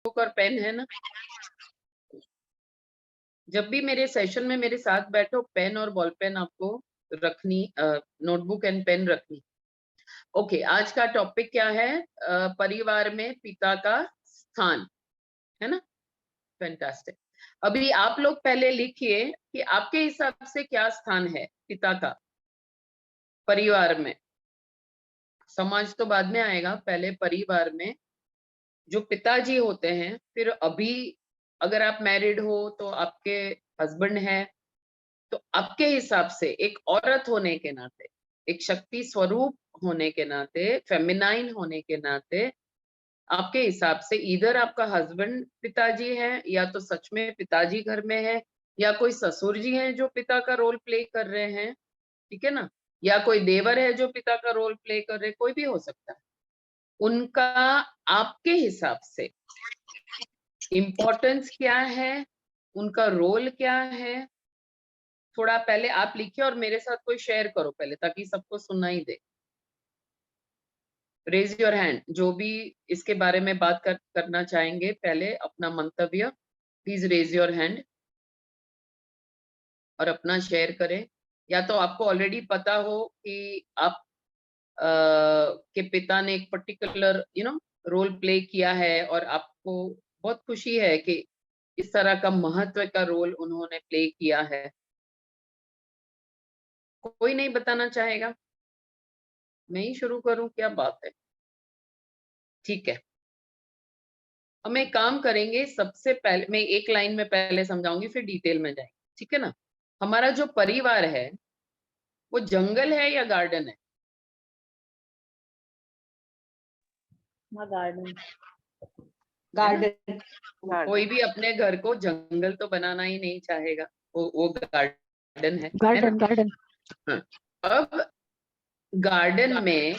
Notebook और pen है ना? जब भी मेरे सेशन में मेरे साथ बैठो, पेन और बॉल पेन आपको रखनी, नोटबुक एंड पेन रखनी। ओके, आज का टॉपिक क्या है? परिवार में पिता का स्थान, है ना? फैंटास्टिक। अभी आप लोग पहले लिखिए कि आपके हिसाब से क्या स्थान है पिता का परिवार में। समाज तो बाद में आएगा, पहले परिवार में जो पिताजी होते हैं, फिर अभी अगर आप मैरिड हो तो आपके हस्बैंड है, तो आपके हिसाब से एक औरत होने के नाते, एक शक्ति स्वरूप होने के नाते, फेमिनाइन होने के नाते, आपके हिसाब से इधर आपका हस्बैंड पिताजी है, या तो सच में पिताजी घर में है, या कोई ससुर जी हैं जो पिता का रोल प्ले कर रहे हैं, ठीक है ना? या कोई देवर है जो पिता का रोल प्ले कर रहे, कोई भी हो सकता है। उनका आपके हिसाब से इम्पोर्टेंस क्या है, उनका रोल क्या है, थोड़ा पहले आप लिखिए और मेरे साथ कोई शेयर करो पहले, ताकि सबको सुनाई दे। रेज योर हैंड, जो भी इसके बारे में बात करना चाहेंगे, पहले अपना मंतव्य प्लीज रेज योर हैंड और अपना शेयर करें। या तो आपको ऑलरेडी पता हो कि आप के पिता ने एक पर्टिकुलर रोल प्ले किया है और आपको बहुत खुशी है कि इस तरह का महत्व का रोल उन्होंने प्ले किया है। कोई नहीं बताना चाहेगा? मैं ही शुरू करूं? क्या बात है, ठीक है। हम एक काम करेंगे, सबसे पहले मैं एक लाइन में पहले समझाऊंगी, फिर डिटेल में जाएंगे, ठीक है ना? हमारा जो परिवार है वो जंगल है या गार्डन है? गार्डन। गार्डन। कोई भी अपने घर को जंगल तो बनाना ही नहीं चाहेगा, वो गार्डन है गार्डन गार्डन। हाँ। अब गार्डन में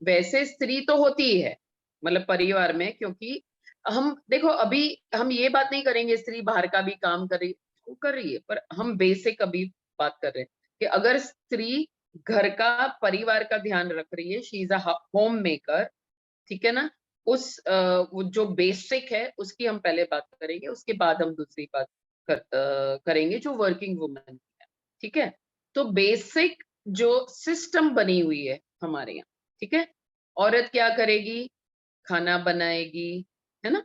वैसे स्त्री तो होती ही है, मतलब परिवार में, क्योंकि हम देखो अभी हम ये बात नहीं करेंगे स्त्री बाहर का भी काम कर रही है, पर हम बेसिक अभी बात कर रहे हैं कि अगर स्त्री घर का, परिवार का ध्यान रख रही है, she is a home maker, ठीक है ना? वो जो बेसिक है उसकी हम पहले बात करेंगे, उसके बाद हम दूसरी बात करेंगे जो वर्किंग वुमन है, ठीक है? तो बेसिक जो सिस्टम बनी हुई है हमारे यहाँ, ठीक है? औरत क्या करेगी? खाना बनाएगी, है ना?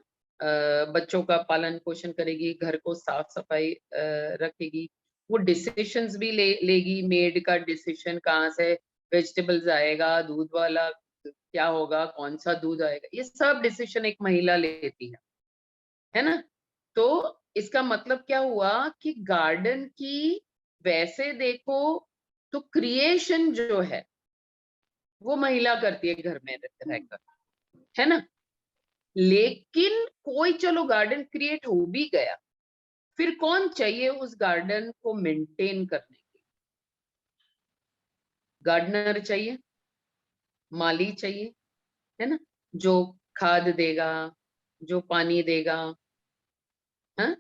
बच्चों का पालन पोषण करेगी, घर को साफ सफाई रखेगी, वो डिसीशंस भी लेगी, मेड का डिसीजन कहाँ से वेजिटेबल्स आएगा, दूध वाला क्या होगा, कौन सा दूध आएगा, ये सब डिसीजन एक महिला लेती है ना? तो इसका मतलब क्या हुआ कि गार्डन की वैसे देखो तो क्रिएशन जो है वो महिला करती है घर में रहकर, है ना? लेकिन कोई चलो गार्डन क्रिएट हो भी गया, फिर कौन चाहिए उस गार्डन को मेंटेन करने के लिए? गार्डनर चाहिए, माली चाहिए, है ना? जो खाद देगा, जो पानी देगा, हाँ?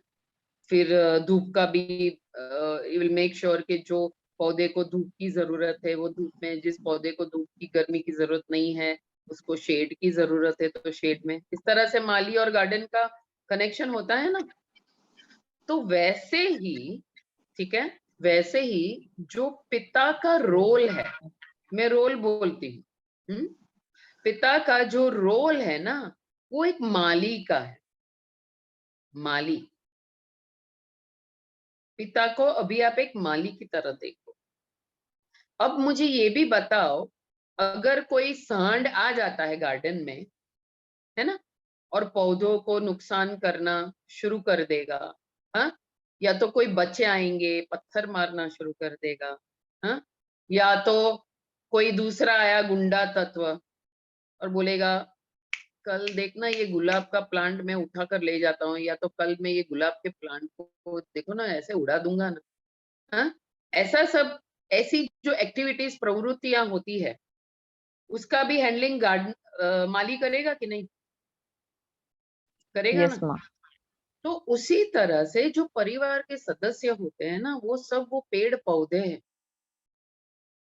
फिर धूप का भी विल मेक श्योर कि जो पौधे को धूप की जरूरत है वो धूप में, जिस पौधे को धूप की गर्मी की जरूरत नहीं है उसको शेड की जरूरत है तो शेड में। इस तरह से माली और गार्डन का कनेक्शन होता है ना? तो वैसे ही, ठीक है, वैसे ही जो पिता का रोल है, मैं रोल बोलती हूँ, पिता का जो रोल है ना, वो एक माली का है। माली, पिता को अभी आप एक माली की तरह देखो। अब मुझे ये भी बताओ, अगर कोई सांड आ जाता है गार्डन में, है ना, और पौधों को नुकसान करना शुरू कर देगा, हाँ? या तो कोई बच्चे आएंगे पत्थर मारना शुरू कर देगा, हाँ? या तो कोई दूसरा आया गुंडा तत्व और बोलेगा कल देखना ये गुलाब का प्लांट मैं उठा कर ले जाता हूँ, या तो कल मैं ये गुलाब के प्लांट को देखो ना ऐसे उड़ा दूंगा ना, हाँ? ऐसा सब, ऐसी जो एक्टिविटीज प्रवृत्तियां होती है उसका भी हैंडलिंग गार्डन माली करेगा कि नहीं करेगा यस ना? माँ। तो उसी तरह से जो परिवार के सदस्य होते हैं ना, वो सब वो पेड़ पौधे हैं,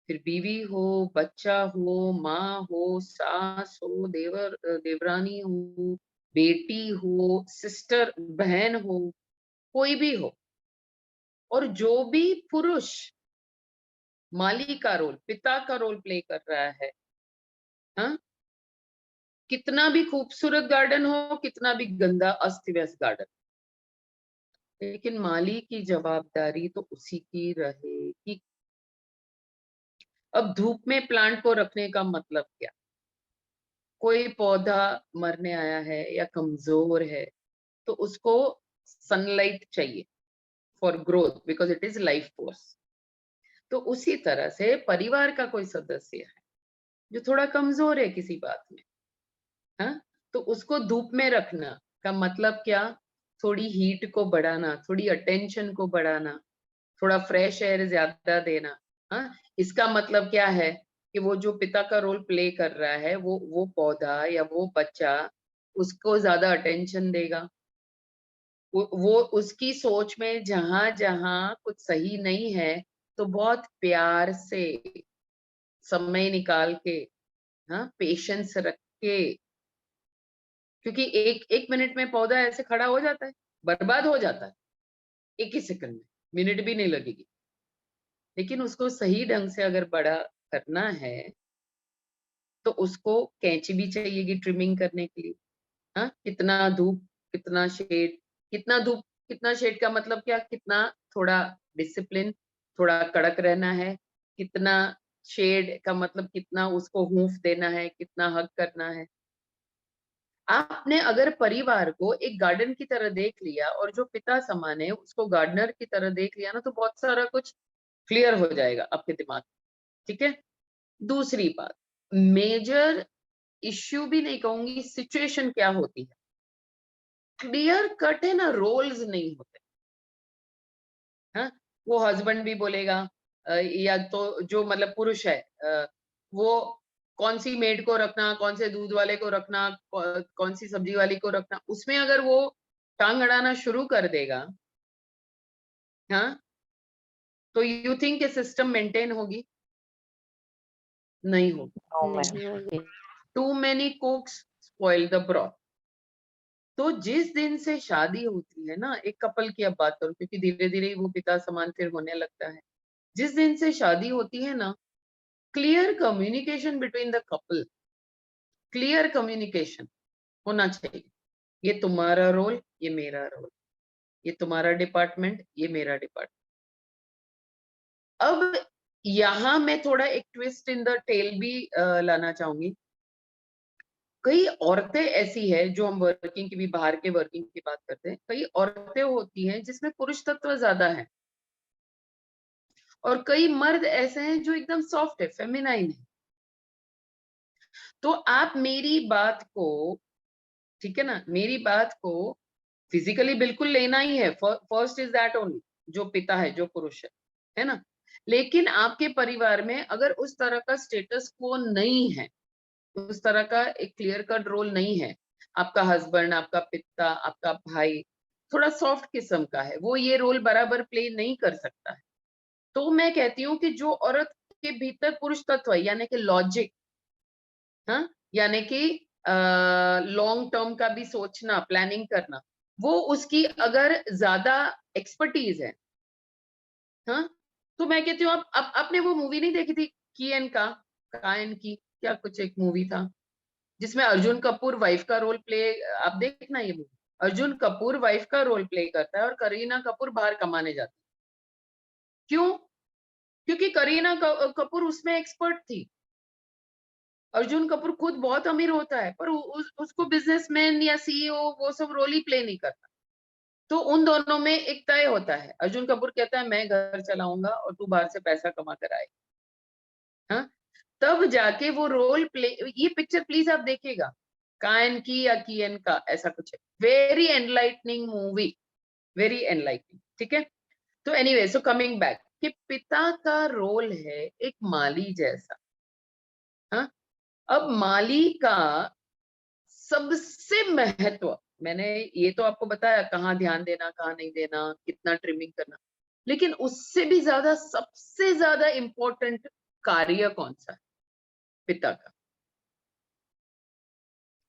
फिर बीवी हो, बच्चा हो, माँ हो, सास हो, देवरानी हो, बेटी हो, सिस्टर बहन हो, कोई भी हो, और जो भी पुरुष माली का रोल, पिता का रोल प्ले कर रहा है, हाँ, कितना भी खूबसूरत गार्डन हो, कितना भी गंदा अस्त व्यस्त गार्डन, लेकिन माली की जवाबदारी तो उसी की रहेगी। अब धूप में प्लांट को रखने का मतलब क्या? कोई पौधा मरने आया है या कमजोर है, तो उसको सनलाइट चाहिए for growth, because it is life force. तो उसी तरह से परिवार का कोई सदस्य है जो थोड़ा कमजोर है किसी बात में, हाँ, तो उसको धूप में रखना का मतलब क्या? थोड़ी हीट को बढ़ाना, थोड़ी अटेंशन को बढ़ाना, थोड़ा फ्रेश एयर ज्यादा देना, हाँ। इसका मतलब क्या है कि वो जो पिता का रोल प्ले कर रहा है, वो पौधा या वो बच्चा उसको ज्यादा अटेंशन देगा। वो उसकी सोच में जहां जहां कुछ सही नहीं है, तो बहुत प्यार से समय निकाल के, हाँ, पेशेंस रख के, क्योंकि एक एक मिनट में पौधा ऐसे खड़ा हो जाता है, बर्बाद हो जाता है, एक ही सेकंड में, मिनट भी नहीं लगेगी। लेकिन उसको सही ढंग से अगर बड़ा करना है, तो उसको कैंची भी चाहिएगी ट्रिमिंग करने के लिए, हाँ, कितना धूप, कितना शेड, कितना धूप, कितना शेड का मतलब क्या? कितना, थोड़ा डिसिप्लिन, थोड़ा कड़क रहना है, कितना शेड का मतलब कितना उसको हूंफ देना है, कितना हग करना है। आपने अगर परिवार को एक गार्डन की तरह देख लिया और जो पिता समान है उसको गार्डनर की तरह देख लिया ना, तो बहुत सारा कुछ क्लियर हो जाएगा आपके दिमाग में, ठीक है। दूसरी बात, मेजर इश्यू भी नहीं कहूंगी, सिचुएशन क्या होती है, क्लियर कट है ना, रोल्स नहीं होते, हाँ। वो हस्बैंड भी बोलेगा, या तो जो मतलब पुरुष है, वो कौन सी मेड को रखना, कौन से दूध वाले को रखना, कौन सी सब्जी वाली को रखना, उसमें अगर वो टांग अड़ाना शुरू कर देगा, हाँ, तो यू थिंक सिस्टम मेंटेन होगी? नहीं होगी। No ma'am. नहीं होगी। Too many cooks spoil the broth. तो जिस दिन से शादी होती है ना, एक कपल की अब बात करूं, क्योंकि धीरे धीरे वो पिता समान फिर होने लगता है। जिस दिन से शादी होती है ना, clear communication between the couple, clear communication होना चाहिए। ये तुम्हारा रोल, ये मेरा रोल, ये तुम्हारा डिपार्टमेंट, ये मेरा डिपार्टमेंट। अब यहां मैं थोड़ा एक ट्विस्ट इन द टेल भी लाना चाहूंगी। कई औरतें ऐसी है, जो हम वर्किंग की भी, बाहर के वर्किंग की बात करते हैं, कई औरतें होती हैं जिसमें पुरुष तत्व ज्यादा है, और कई मर्द ऐसे हैं जो एकदम सॉफ्ट है, फेमिनाइन है। तो आप मेरी बात को, ठीक है ना, मेरी बात को फिजिकली बिल्कुल लेना ही है, फर्स्ट इज दैट ओनली, जो पिता है, जो पुरुष है ना। लेकिन आपके परिवार में अगर उस तरह का स्टेटस को नहीं है, उस तरह का एक क्लियर कट रोल नहीं है, आपका हस्बैंड, आपका पिता, आपका भाई थोड़ा सॉफ्ट किस्म का है, वो ये रोल बराबर प्ले नहीं कर सकता है, तो मैं कहती हूँ कि जो औरत के भीतर पुरुष तत्व है, यानी कि लॉजिक, हाँ, यानी कि लॉन्ग टर्म का भी सोचना, प्लानिंग करना, वो उसकी अगर ज्यादा एक्सपर्टीज है, हाँ, तो मैं कहती हूँ, आप आपने वो मूवी नहीं देखी थी, की का, कायन की, क्या कुछ एक मूवी था जिसमें अर्जुन कपूर वाइफ का रोल प्ले, आप देखना ये मूवी, अर्जुन कपूर वाइफ का रोल प्ले करता है और करीना कपूर बाहर कमाने जाती है। क्यों? क्योंकि करीना कपूर उसमें एक्सपर्ट थी। अर्जुन कपूर खुद बहुत अमीर होता है, पर उसको बिजनेसमैन या सीईओ वो सब रोल ही प्ले नहीं करता। तो उन दोनों में एक तय होता है, अर्जुन कपूर कहता है मैं घर चलाऊंगा और तू बाहर से पैसा कमा कर आए, हाँ, तब जाके वो रोल प्ले। ये पिक्चर प्लीज आप देखिएगा, कायन की या कियन का, ऐसा कुछ है, very enlightening movie, very enlightening, ठीक है। तो एनीवे, सो कमिंग बैक, कि पिता का रोल है एक माली जैसा, हाँ। अब माली का सबसे महत्व, मैंने ये तो आपको बताया कहाँ ध्यान देना, कहाँ नहीं देना, कितना ट्रिमिंग करना, लेकिन उससे भी ज्यादा, सबसे ज्यादा इंपॉर्टेंट कार्य कौन सा है पिता का?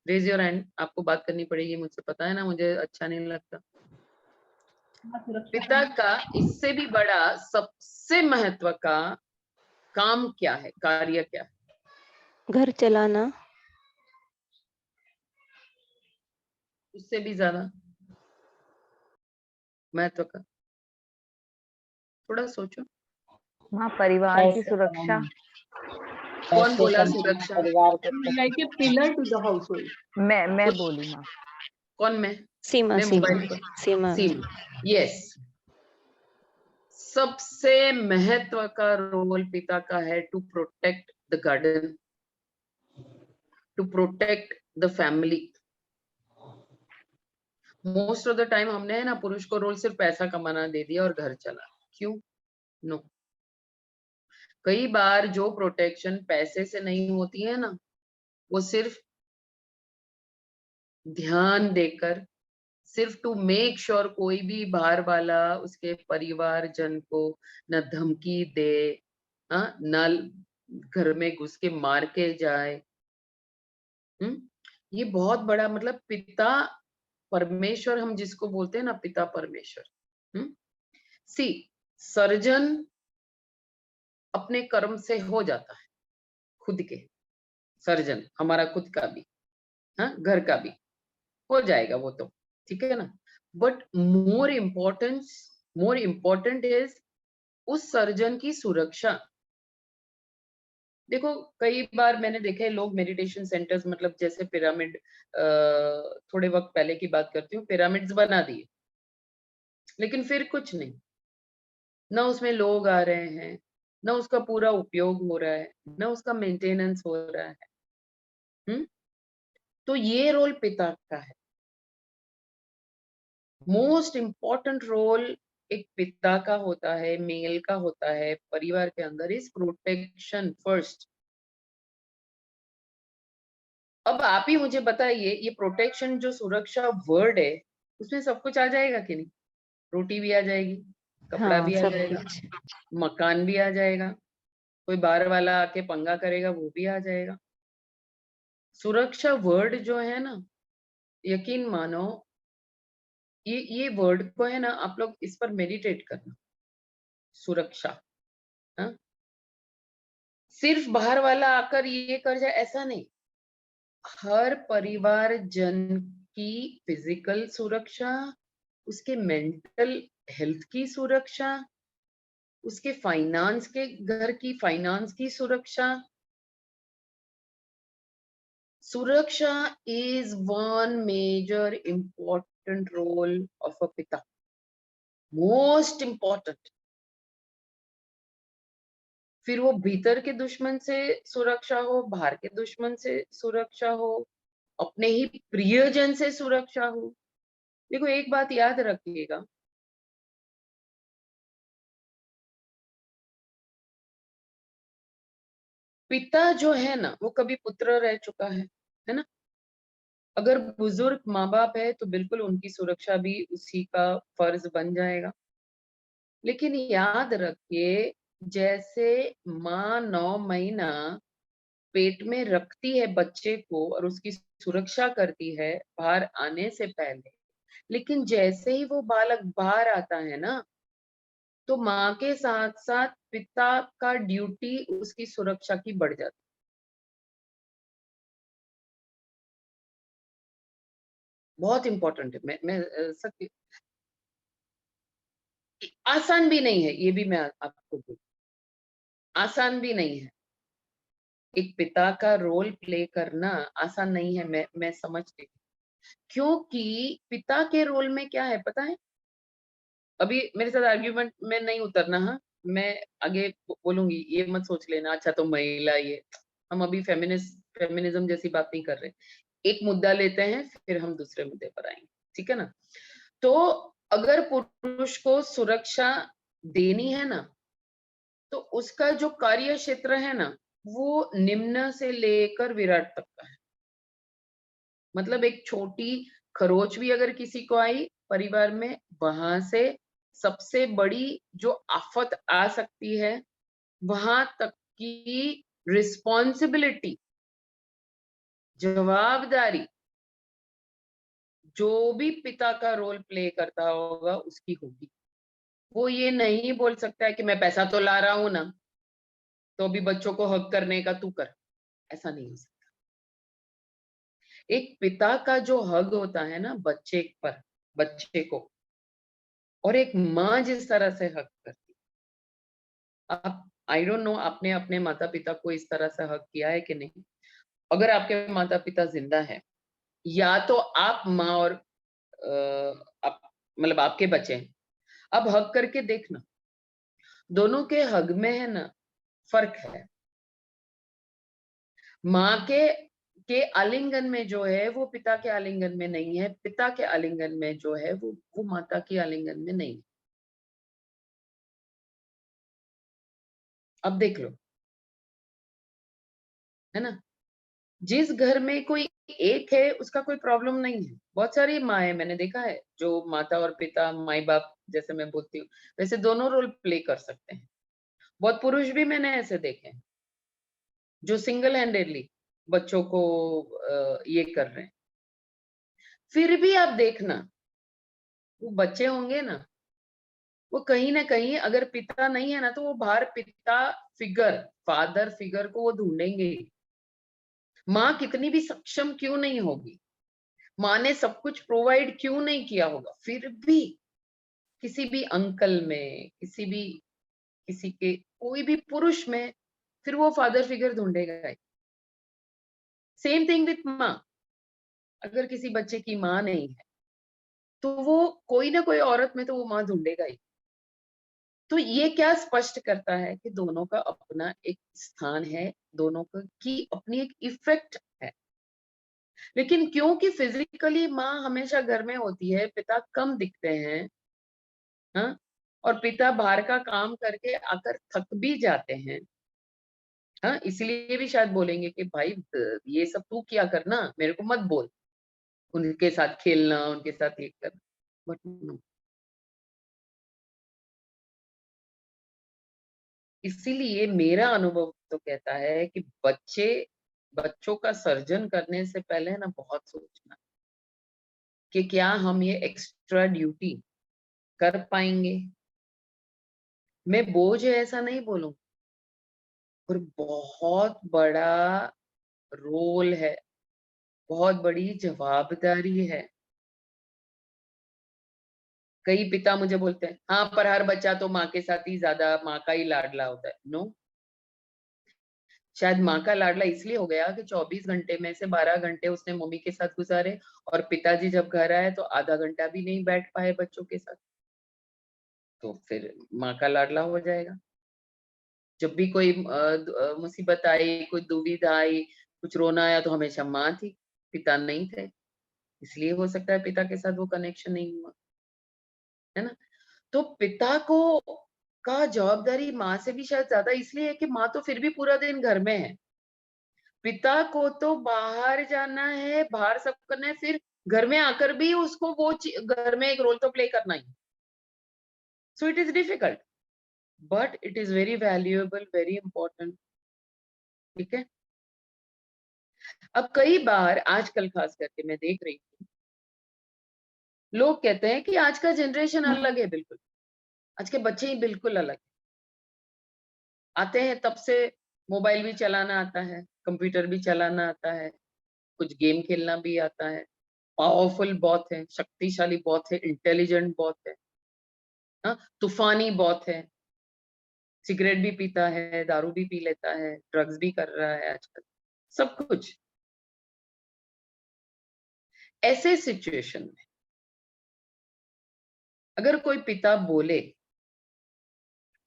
रेज योर हैंड, आपको बात करनी पड़ेगी, मुझसे पता है ना, मुझे अच्छा नहीं लगता। पिता का इससे भी बड़ा सबसे महत्व का काम क्या है, कार्य क्या है? घर चलाना। उससे भी ज्यादा महत्व का, थोड़ा सोचो। माँ, परिवार की सुरक्षा। कौन बोला सुरक्षा? परिवार को like a pillar to the household. मैं बोली माँ। कौन? मैं सीमा मैं सीमा मोबाइल पर। सीमा सीमा, यस। सबसे महत्व का रोल पिता का है to protect the garden, to protect the family. Most of the time हमने है ना पुरुष को रोल सिर्फ पैसा कमाना दे दिया और घर चला। क्यों? नो। कई बार जो प्रोटेक्शन पैसे से नहीं होती है ना, वो सिर्फ ध्यान देकर, सिर्फ टू मेक श्योर कोई भी बाहर वाला उसके परिवारजन को न धमकी दे, न घर में घुस के मार के जाए। ये बहुत बड़ा, मतलब पिता परमेश्वर हम जिसको बोलते हैं ना, पिता परमेश्वर। सी, सर्जन अपने कर्म से हो जाता है, खुद के सर्जन, हमारा खुद का भी, घर का भी हो जाएगा वो तो, ठीक है ना। बट मोर इम्पोर्टेंट इज उस सर्जन की सुरक्षा। देखो कई बार मैंने देखा है लोग मेडिटेशन सेंटर्स, मतलब जैसे पिरामिड, थोड़े वक्त पहले की बात करती हूँ, पिरामिड्स बना दिए, लेकिन फिर कुछ नहीं, ना उसमें लोग आ रहे हैं, ना उसका पूरा उपयोग हो रहा है, ना उसका मेंटेनेंस हो रहा है। तो ये रोल पिता का है। मोस्ट इम्पॉर्टेंट रोल एक पिता का होता है, मेल का होता है परिवार के अंदर, इज प्रोटेक्शन फर्स्ट। अब आप ही मुझे बताइए, ये प्रोटेक्शन जो सुरक्षा वर्ड है, उसमें सब कुछ आ जाएगा कि नहीं? रोटी भी आ जाएगी, कपड़ा हाँ भी आ सब जाएगा, कुछ। मकान भी आ जाएगा, कोई बाहर वाला आके पंगा करेगा वो भी आ जाएगा। सुरक्षा वर्ड जो है ना, यकीन मानो, ये वर्ड को है ना, आप लोग इस पर मेडिटेट करना। सुरक्षा, हाँ? सिर्फ बाहर वाला आकर ये कर जाए ऐसा नहीं, हर परिवार जन की फिजिकल सुरक्षा, उसके मेंटल हेल्थ की सुरक्षा, उसके फाइनेंस के, घर की फाइनेंस की सुरक्षा। सुरक्षा is one major important role of a पिता, मोस्ट इम्पोर्टेंट। फिर वो भीतर के दुश्मन से सुरक्षा हो, बाहर के दुश्मन से सुरक्षा हो, अपने ही प्रियजन से सुरक्षा हो। देखो एक बात याद रखिएगा, पिता जो है ना वो कभी पुत्र रह चुका है ना। अगर बुजुर्ग माँ बाप है तो बिल्कुल उनकी सुरक्षा भी उसी का फर्ज बन जाएगा। लेकिन याद रखिए, जैसे माँ 9 महीना पेट में रखती है बच्चे को और उसकी सुरक्षा करती है बाहर आने से पहले, लेकिन जैसे ही वो बालक बाहर आता है ना, तो माँ के साथ साथ पिता का ड्यूटी उसकी सुरक्षा की बढ़ जाती है। बहुत इंपॉर्टेंट है। मैं सत्य, आसान भी नहीं है, ये भी मैं आपको बोलूं, आसान भी नहीं है। एक पिता का रोल प्ले करना आसान नहीं है, मैं समझती हूँ। क्योंकि पिता के रोल में क्या है पता है, अभी मेरे साथ आर्ग्यूमेंट में नहीं उतरना, हाँ, मैं आगे बोलूंगी, ये मत सोच लेना अच्छा तो महिला ये, हम अभी फेमिनिज्म जैसी बात नहीं कर रहे। एक मुद्दा लेते हैं फिर हम दूसरे मुद्दे पर आएंगे, ठीक है ना। तो अगर पुरुष को सुरक्षा देनी है ना, तो उसका जो कार्य क्षेत्र है ना, वो निम्न से लेकर विराट तक का है। मतलब एक छोटी खरोच भी अगर किसी को आई परिवार में, वहां से सबसे बड़ी जो आफत आ सकती है, वहां तक की रिस्पॉन्सिबिलिटी, जवाबदारी जो भी पिता का रोल प्ले करता होगा उसकी होगी। वो ये नहीं बोल सकता है कि मैं पैसा तो ला रहा हूं ना, तो अभी बच्चों को हक करने का तू कर, ऐसा नहीं हो सकता। एक पिता का जो हक होता है ना बच्चे पर, बच्चे को, और एक माँ जिस तरह से हक करती, आप आई डोंट नो आपने अपने माता पिता को इस तरह से हक किया है कि नहीं। अगर आपके माता पिता जिंदा है, या तो आप माँ और आप मतलब आपके बच्चे हैं, अब हक करके देखना, दोनों के हक में है ना फर्क है। माँ के आलिंगन में जो है वो पिता के आलिंगन में नहीं है, पिता के आलिंगन में जो है वो माता की आलिंगन में नहीं है। अब देख लो, है ना। जिस घर में कोई एक है उसका कोई प्रॉब्लम नहीं है। बहुत सारी माँ है, मैंने देखा है, जो माता और पिता, माई बाप जैसे मैं बोलती हूँ, वैसे दोनों रोल प्ले कर सकते हैं। बहुत पुरुष भी मैंने ऐसे देखे हैं जो सिंगल हैंडेडली बच्चों को ये कर रहे हैं। फिर भी आप देखना, वो बच्चे होंगे ना, वो कहीं ना कहीं अगर पिता नहीं है ना, तो वो बाहर पिता फिगर, फादर फिगर को वो ढूंढेंगे। माँ कितनी भी सक्षम क्यों नहीं होगी, माँ ने सब कुछ प्रोवाइड क्यों नहीं किया होगा, फिर भी किसी भी अंकल में, किसी के कोई भी पुरुष में, फिर वो फादर फिगर ढूंढेगा। सेम थिंग विथ माँ। अगर किसी बच्चे की माँ नहीं है, तो वो कोई ना कोई औरत में तो वो माँ ढूंढेगा ही। तो ये क्या स्पष्ट करता है कि दोनों का अपना एक स्थान है, दोनों की अपनी एक इफेक्ट है। लेकिन क्योंकि फिजिकली माँ हमेशा घर में होती है, पिता कम दिखते हैं, हाँ, और पिता बाहर का काम करके आकर थक भी जाते हैं, हाँ, इसलिए भी शायद बोलेंगे कि भाई ये सब तू क्या करना, मेरे को मत बोल, उनके साथ खेलना, उनके साथ ये करना। बट नो, इसीलिए मेरा अनुभव तो कहता है कि बच्चों का सर्जन करने से पहले ना बहुत सोचना कि क्या हम ये एक्स्ट्रा ड्यूटी कर पाएंगे। मैं बोझ है ऐसा नहीं बोलूंगी, पर बहुत बड़ा रोल है, बहुत बड़ी जवाबदारी है। कई पिता मुझे बोलते हैं, हाँ पर हर बच्चा तो माँ के साथ ही ज्यादा, माँ का ही लाडला होता है। नो, शायद माँ का लाडला इसलिए हो गया कि 24 घंटे में से 12 घंटे उसने मम्मी के साथ गुजारे, और पिताजी जब घर आए तो आधा घंटा भी नहीं बैठ पाए बच्चों के साथ, तो फिर माँ का लाडला हो जाएगा। जब भी कोई मुसीबत आई, कोई दुविधा आई, कुछ रोना आया, तो हमेशा माँ थी, पिता नहीं थे। इसलिए हो सकता है पिता के साथ वो कनेक्शन नहीं हुआ, है ना। तो पिता को का जवाबदारी माँ से भी शायद ज्यादा इसलिए है कि माँ तो फिर भी पूरा दिन घर में है, पिता को तो बाहर जाना है, बाहर सब करना है, फिर घर में आकर भी उसको वो घर में एक रोल तो प्ले करना ही। So it is difficult, but it is very valuable, very important. ठीक है। अब कई बार आजकल खास करके मैं देख रही हूँ, लोग कहते हैं कि आज का जनरेशन अलग है, बिल्कुल आज के बच्चे ही बिल्कुल अलग है। आते हैं तब से मोबाइल भी चलाना आता है, कंप्यूटर भी चलाना आता है, कुछ गेम खेलना भी आता है, पावरफुल बहुत है, शक्तिशाली बहुत है, इंटेलिजेंट बहुत है, हाँ, तूफानी बहुत है, सिगरेट भी पीता है, दारू भी पी लेता है, ड्रग्स भी कर रहा है आजकल, सब कुछ। ऐसे सिचुएशन में अगर कोई पिता बोले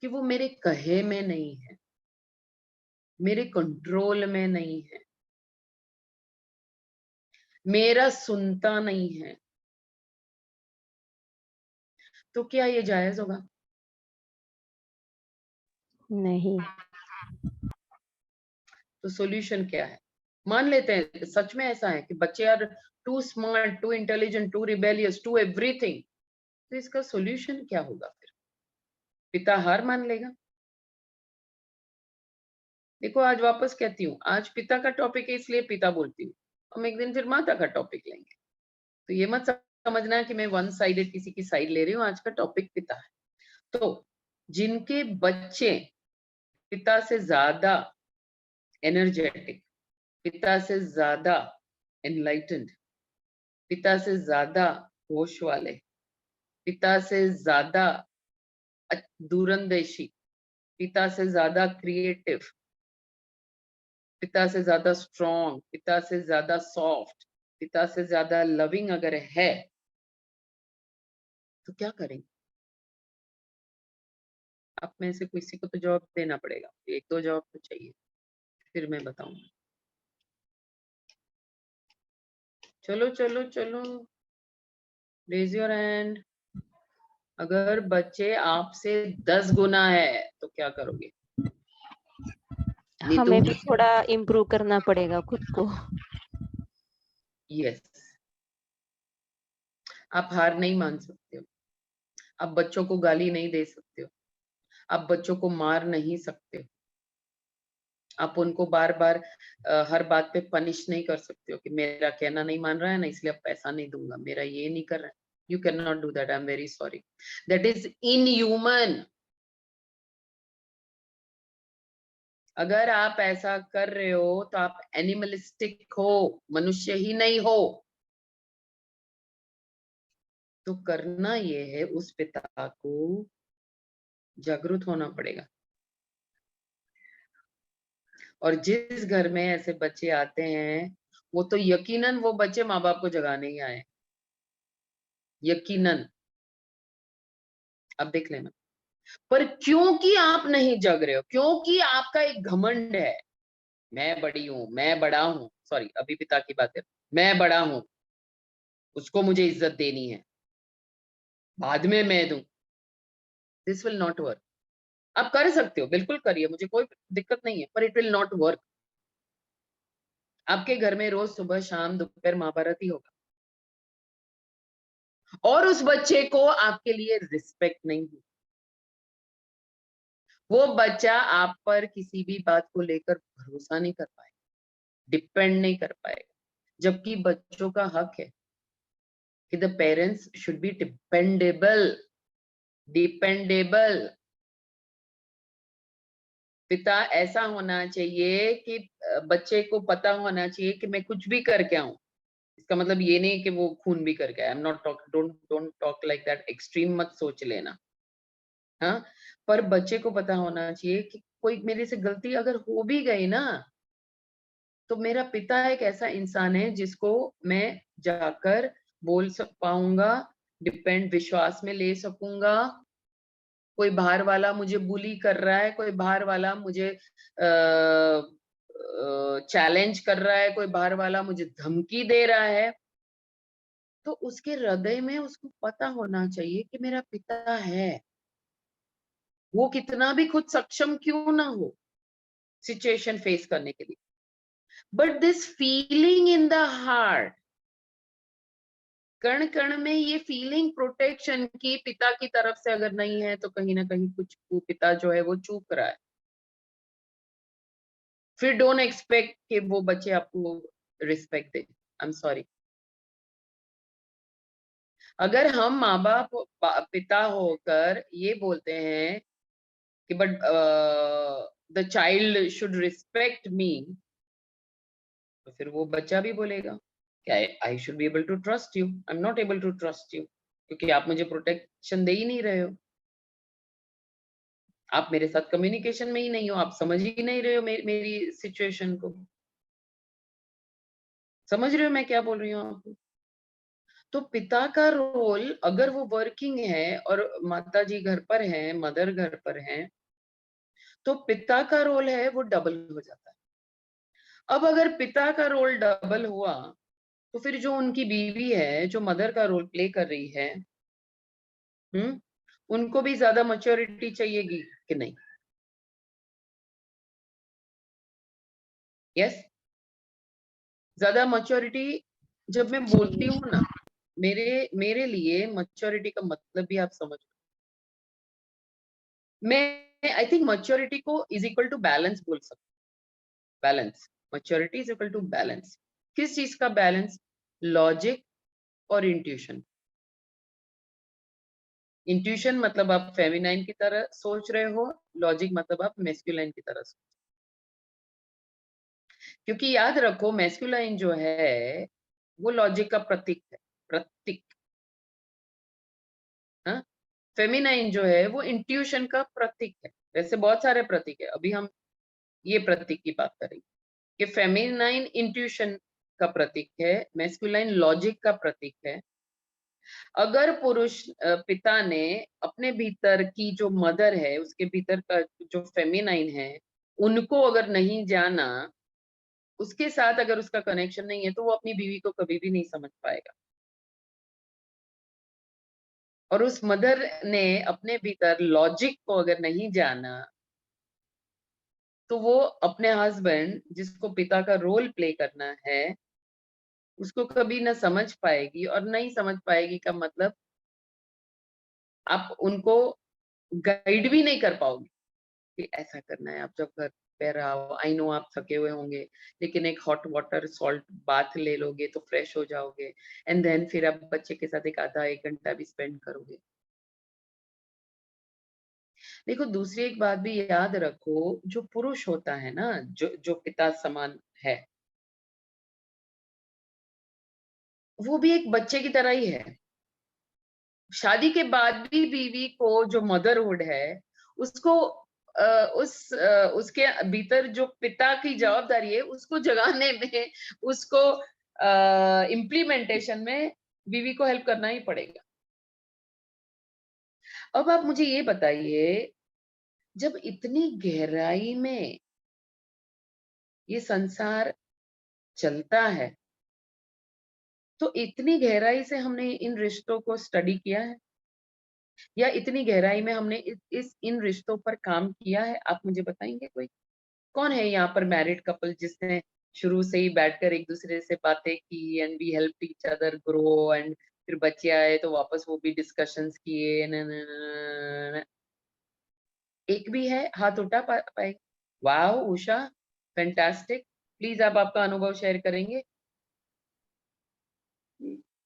कि वो मेरे कहे में नहीं है, मेरे कंट्रोल में नहीं है, मेरा सुनता नहीं है, तो क्या ये जायज होगा? नहीं। तो सॉल्यूशन क्या है? मान लेते हैं सच में ऐसा है कि बच्चे are too smart, too intelligent, too rebellious, too everything, तो इसका सॉल्यूशन क्या होगा? फिर पिता हार मान लेगा। देखो, आज वापस कहती हूँ, आज पिता का टॉपिक है इसलिए पिता बोलती हूँ, हम एक दिन फिर माता का टॉपिक लेंगे। तो ये मत समझना कि मैं वन साइडेड किसी की साइड ले रही हूँ। आज का टॉपिक पिता है। तो जिनके बच्चे पिता से ज्यादा एनर्जेटिक, पिता से ज्यादा एनलाइटेंड, पिता से ज्यादा होश वाले, पिता से ज्यादा दूरंदेशी, पिता से ज्यादा क्रिएटिव, पिता से ज्यादा स्ट्रॉन्ग, पिता से ज्यादा सॉफ्ट, पिता से ज्यादा लविंग अगर है तो क्या करेंगे? आप में से किसी को तो जवाब देना पड़ेगा, एक दो जवाब तो चाहिए, फिर मैं बताऊंगा। चलो चलो चलो, रेज योर हैंड। अगर बच्चे आपसे 10 गुना है तो क्या करोगे? नीतू? हमें भी थोड़ा इम्प्रूव करना पड़ेगा खुद को। यस, आप हार नहीं मान सकते हो, आप बच्चों को गाली नहीं दे सकते हो, आप बच्चों को मार नहीं सकते हो, आप उनको बार बार हर बात पे पनिश नहीं कर सकते हो कि मेरा कहना नहीं मान रहा है ना, इसलिए अब पैसा नहीं दूंगा, मेरा ये नहीं कर रहा है। You can not do that, I am very sorry, that is inhuman. अगर आप ऐसा कर रहे हो तो आप एनिमलिस्टिक हो, मनुष्य ही नहीं हो। तो करना ये है, उस पिता को जागरूक होना पड़ेगा। और जिस घर में ऐसे बच्चे आते हैं, वो तो यकीनन वो बच्चे माँ बाप को जगाने ही आए, यकीनन। अब देख लेना। पर क्योंकि आप नहीं जग रहे हो, क्योंकि आपका एक घमंड है, मैं बड़ी हूं, मैं बड़ा हूं, सॉरी अभी पिता की बात है, मैं बड़ा हूं, उसको मुझे इज्जत देनी है, बाद में मैं दूं, दिस विल नॉट वर्क। आप कर सकते हो, बिल्कुल करिए, मुझे कोई दिक्कत नहीं है, पर इट विल नॉट वर्क। आपके घर में रोज सुबह शाम दोपहर महाभारत ही होगा, और उस बच्चे को आपके लिए रिस्पेक्ट नहीं है। वो बच्चा आप पर किसी भी बात को लेकर भरोसा नहीं कर पाएगा, डिपेंड नहीं कर पाएगा, जबकि बच्चों का हक है कि the parents should be dependable. Dependable पिता ऐसा होना चाहिए कि बच्चे को पता होना चाहिए कि मैं कुछ भी करके आऊं, इसका मतलब ये नहीं कि वो खून भी करके आए। आई am not talk, don't talk like that, extreme मत सोच लेना। हाँ, पर बच्चे को पता होना चाहिए कि कोई मेरे से गलती अगर हो भी गई ना, तो मेरा पिता एक ऐसा इंसान है जिसको मैं जाकर बोल पाऊंगा, डिपेंड विश्वास में ले सकूंगा। कोई बाहर वाला मुझे बुली कर रहा है, कोई बाहर वाला मुझे चैलेंज कर रहा है, कोई बाहर वाला मुझे धमकी दे रहा है, तो उसके हृदय में उसको पता होना चाहिए कि मेरा पिता है, वो कितना भी खुद सक्षम क्यों ना हो सिचुएशन फेस करने के लिए, but this feeling in the heart, कण कण में ये फीलिंग प्रोटेक्शन की पिता की तरफ से अगर नहीं है, तो कहीं ना कहीं कुछ वो पिता जो है वो चूक रहा है। फिर डोंट एक्सपेक्ट कि वो बच्चे आपको respect they. I am sorry. अगर हम माँ बाप पिता होकर ये बोलते हैं कि but the child should respect me, तो फिर वो बच्चा भी बोलेगा कि I should be able to trust you, I am not able to trust you, क्योंकि आप मुझे प्रोटेक्शन दे ही नहीं रहे हो, आप मेरे साथ कम्युनिकेशन में ही नहीं हो, आप समझ ही नहीं रहे हो मेरी सिचुएशन को। समझ रहे हो मैं क्या बोल रही हूँ आपको? तो पिता का रोल, अगर वो वर्किंग है और माता जी घर पर हैं, मदर घर पर हैं, तो पिता का रोल है वो डबल हो जाता है। अब अगर पिता का रोल डबल हुआ, तो फिर जो उनकी बीवी है, जो मदर का रोल प्ले कर रही है, उनको भी ज्यादा मैच्योरिटी चाहिएगी कि नहीं? यस, ज्यादा मैच्योरिटी। जब मैं बोलती हूँ ना, मेरे लिए मैच्योरिटी का मतलब भी आप समझ, मैं आई थिंक मैच्योरिटी को इज इक्वल टू बैलेंस बोल सकती हूँ। Balance, maturity is equal to balance. किस चीज का बैलेंस? लॉजिक और इंट्यूशन। इंट्यूशन मतलब आप फेमिनाइन की तरह सोच रहे हो, लॉजिक मतलब आप मैस्कुलाइन की तरह सोच। क्योंकि याद रखो मैस्कुलाइन जो है वो लॉजिक का प्रतीक है, प्रतीक। हाँ, फेमिनाइन जो है वो इंट्यूशन का प्रतीक है। वैसे बहुत सारे प्रतीक है, अभी हम ये प्रतीक की बात करेंगे कि फेमिनाइन इंट्यूशन का प्रतीक है, मैस्कुलाइन लॉजिक का प्रतीक है। अगर पुरुष पिता ने अपने भीतर की जो मदर है, उसके भीतर का जो फेमिनाइन है, उनको अगर नहीं जाना, उसके साथ अगर उसका कनेक्शन नहीं है, तो वो अपनी बीवी को कभी भी नहीं समझ पाएगा। और उस मदर ने अपने भीतर लॉजिक को अगर नहीं जाना, तो वो अपने हस्बैंड जिसको पिता का रोल प्ले करना है, उसको कभी ना समझ पाएगी। और नहीं समझ पाएगी का मतलब आप उनको गाइड भी नहीं कर पाओगे कि ऐसा करना है। आप जब घर पे रहो, आई नो आप थके हुए होंगे, लेकिन एक हॉट वाटर सॉल्ट बाथ ले लोगे तो फ्रेश हो जाओगे, एंड देन फिर आप बच्चे के साथ एक आधा एक घंटा भी स्पेंड करोगे। देखो दूसरी एक बात भी याद रखो, जो पुरुष होता है ना, जो पिता समान है, वो भी एक बच्चे की तरह ही है। शादी के बाद भी बीवी को जो मदरहुड है, उसको उसके भीतर जो पिता की जवाबदारी है, उसको जगाने में, उसको इम्प्लीमेंटेशन में बीवी को हेल्प करना ही पड़ेगा। अब आप मुझे ये बताइए, जब इतनी गहराई में ये संसार चलता है, तो इतनी गहराई से हमने इन रिश्तों को स्टडी किया है, या इतनी गहराई में हमने इन रिश्तों पर काम किया है? आप मुझे बताएंगे कोई? कौन है यहाँ पर मैरिड कपल जिसने शुरू से ही बैठकर एक दूसरे से बातें की, and we help each other grow, and फिर बच्चे आए तो वापस वो भी डिस्कशंस किए? एक भी है? हाथ उठा पाए? वाह उषा, फैंटास्टिक। प्लीज आप आपका अनुभव शेयर करेंगे।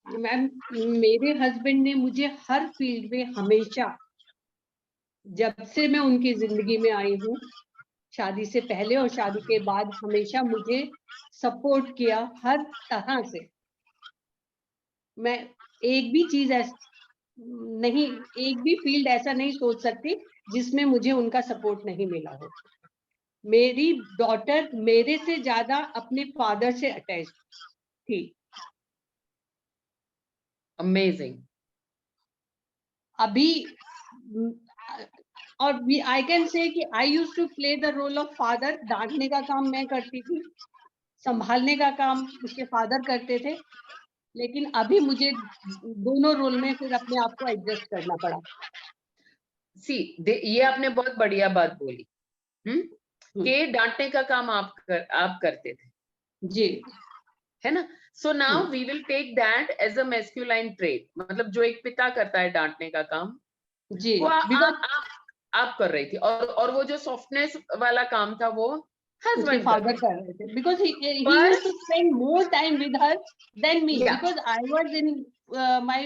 मैम, मेरे हस्बैंड ने मुझे हर फील्ड में हमेशा, जब से मैं उनकी जिंदगी में आई हूँ, शादी से पहले और शादी के बाद, हमेशा मुझे सपोर्ट किया हर तरह से। मैं एक भी चीज नहीं, एक भी फील्ड ऐसा नहीं सोच सकती जिसमें मुझे उनका सपोर्ट नहीं मिला हो। मेरी डॉटर मेरे से ज्यादा अपने फादर से अटैच थी। अमेजिंग। अभी और आई कैन से कि I used to play the role of father. डांटने का काम मैं करती थी, संभालने का काम उसके फादर करते थे, लेकिन अभी मुझे दोनों रोल में फिर अपने आप को एडजस्ट करना पड़ा। ये आपने बहुत बढ़िया बात बोली, कि डांटने का काम आप करते थे जी, है ना। So now we will take that as a masculine trait, मतलब जो एक पिता करता है डांटने का काम, जी, वो बिकॉज आप कर रही थी, और वो जो सॉफ्टनेस वाला काम था वो उसके हस्बैंड फादर कर रहे थे, बिकॉज he पर used to spend more time with her than me, Yeah. because I was in my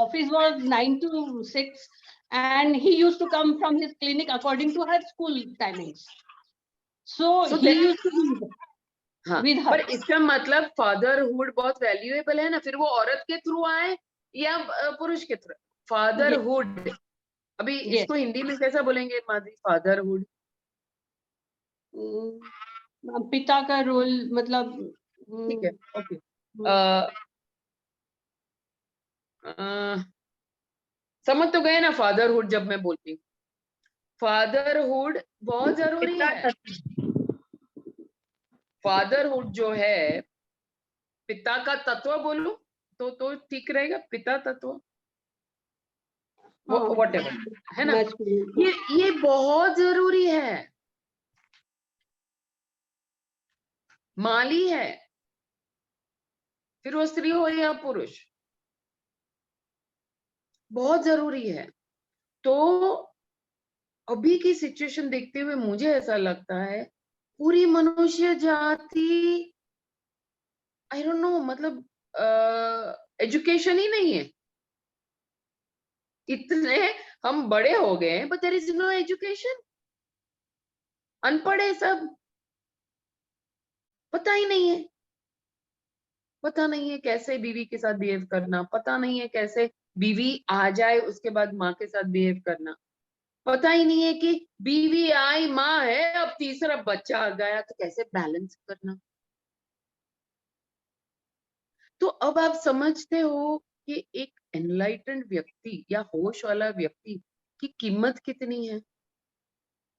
office was 9 to 6 and he used to come from his clinic according to her school timings, so he then- used to be हाँ, with her. पर इसका मतलब fatherhood बहुत valuable है ना, फिर वो औरत के थ्रू आए या पुरुष के थ्रू। फादरहुड, अभी Yes. इसको हिंदी में कैसा बोलेंगे माधुरी? फादरहुड, पिता का रोल, मतलब ठीक है, ओके। समझ तो गए ना फादरहुड? जब मैं बोलती हूँ फादरहुड बहुत जरूरी है। फादरहुड जो है, पिता का तत्व बोलूं तो ठीक रहेगा, पिता तत्व, व्हाटएवर, है ना। ये बहुत जरूरी है, माली है, फिर वो स्त्री हो या पुरुष, बहुत जरूरी है। तो अभी की सिचुएशन देखते हुए मुझे ऐसा लगता है पूरी मनुष्य जाति, आई डोंट नो, मतलब एजुकेशन ही नहीं है। इतने हम बड़े हो गए हैं, but there is no education. अनपढ़ है सब, पता ही नहीं है। पता नहीं है कैसे बीवी के साथ बिहेव करना, पता नहीं है कैसे बीवी आ जाए उसके बाद माँ के साथ बिहेव करना, पता ही नहीं है कि बीवी आई, माँ है, अब तीसरा बच्चा आ गया तो कैसे बैलेंस करना। तो अब आप समझते हो कि एक एनलाइटेंड व्यक्ति या होश वाला व्यक्ति की कीमत कितनी है।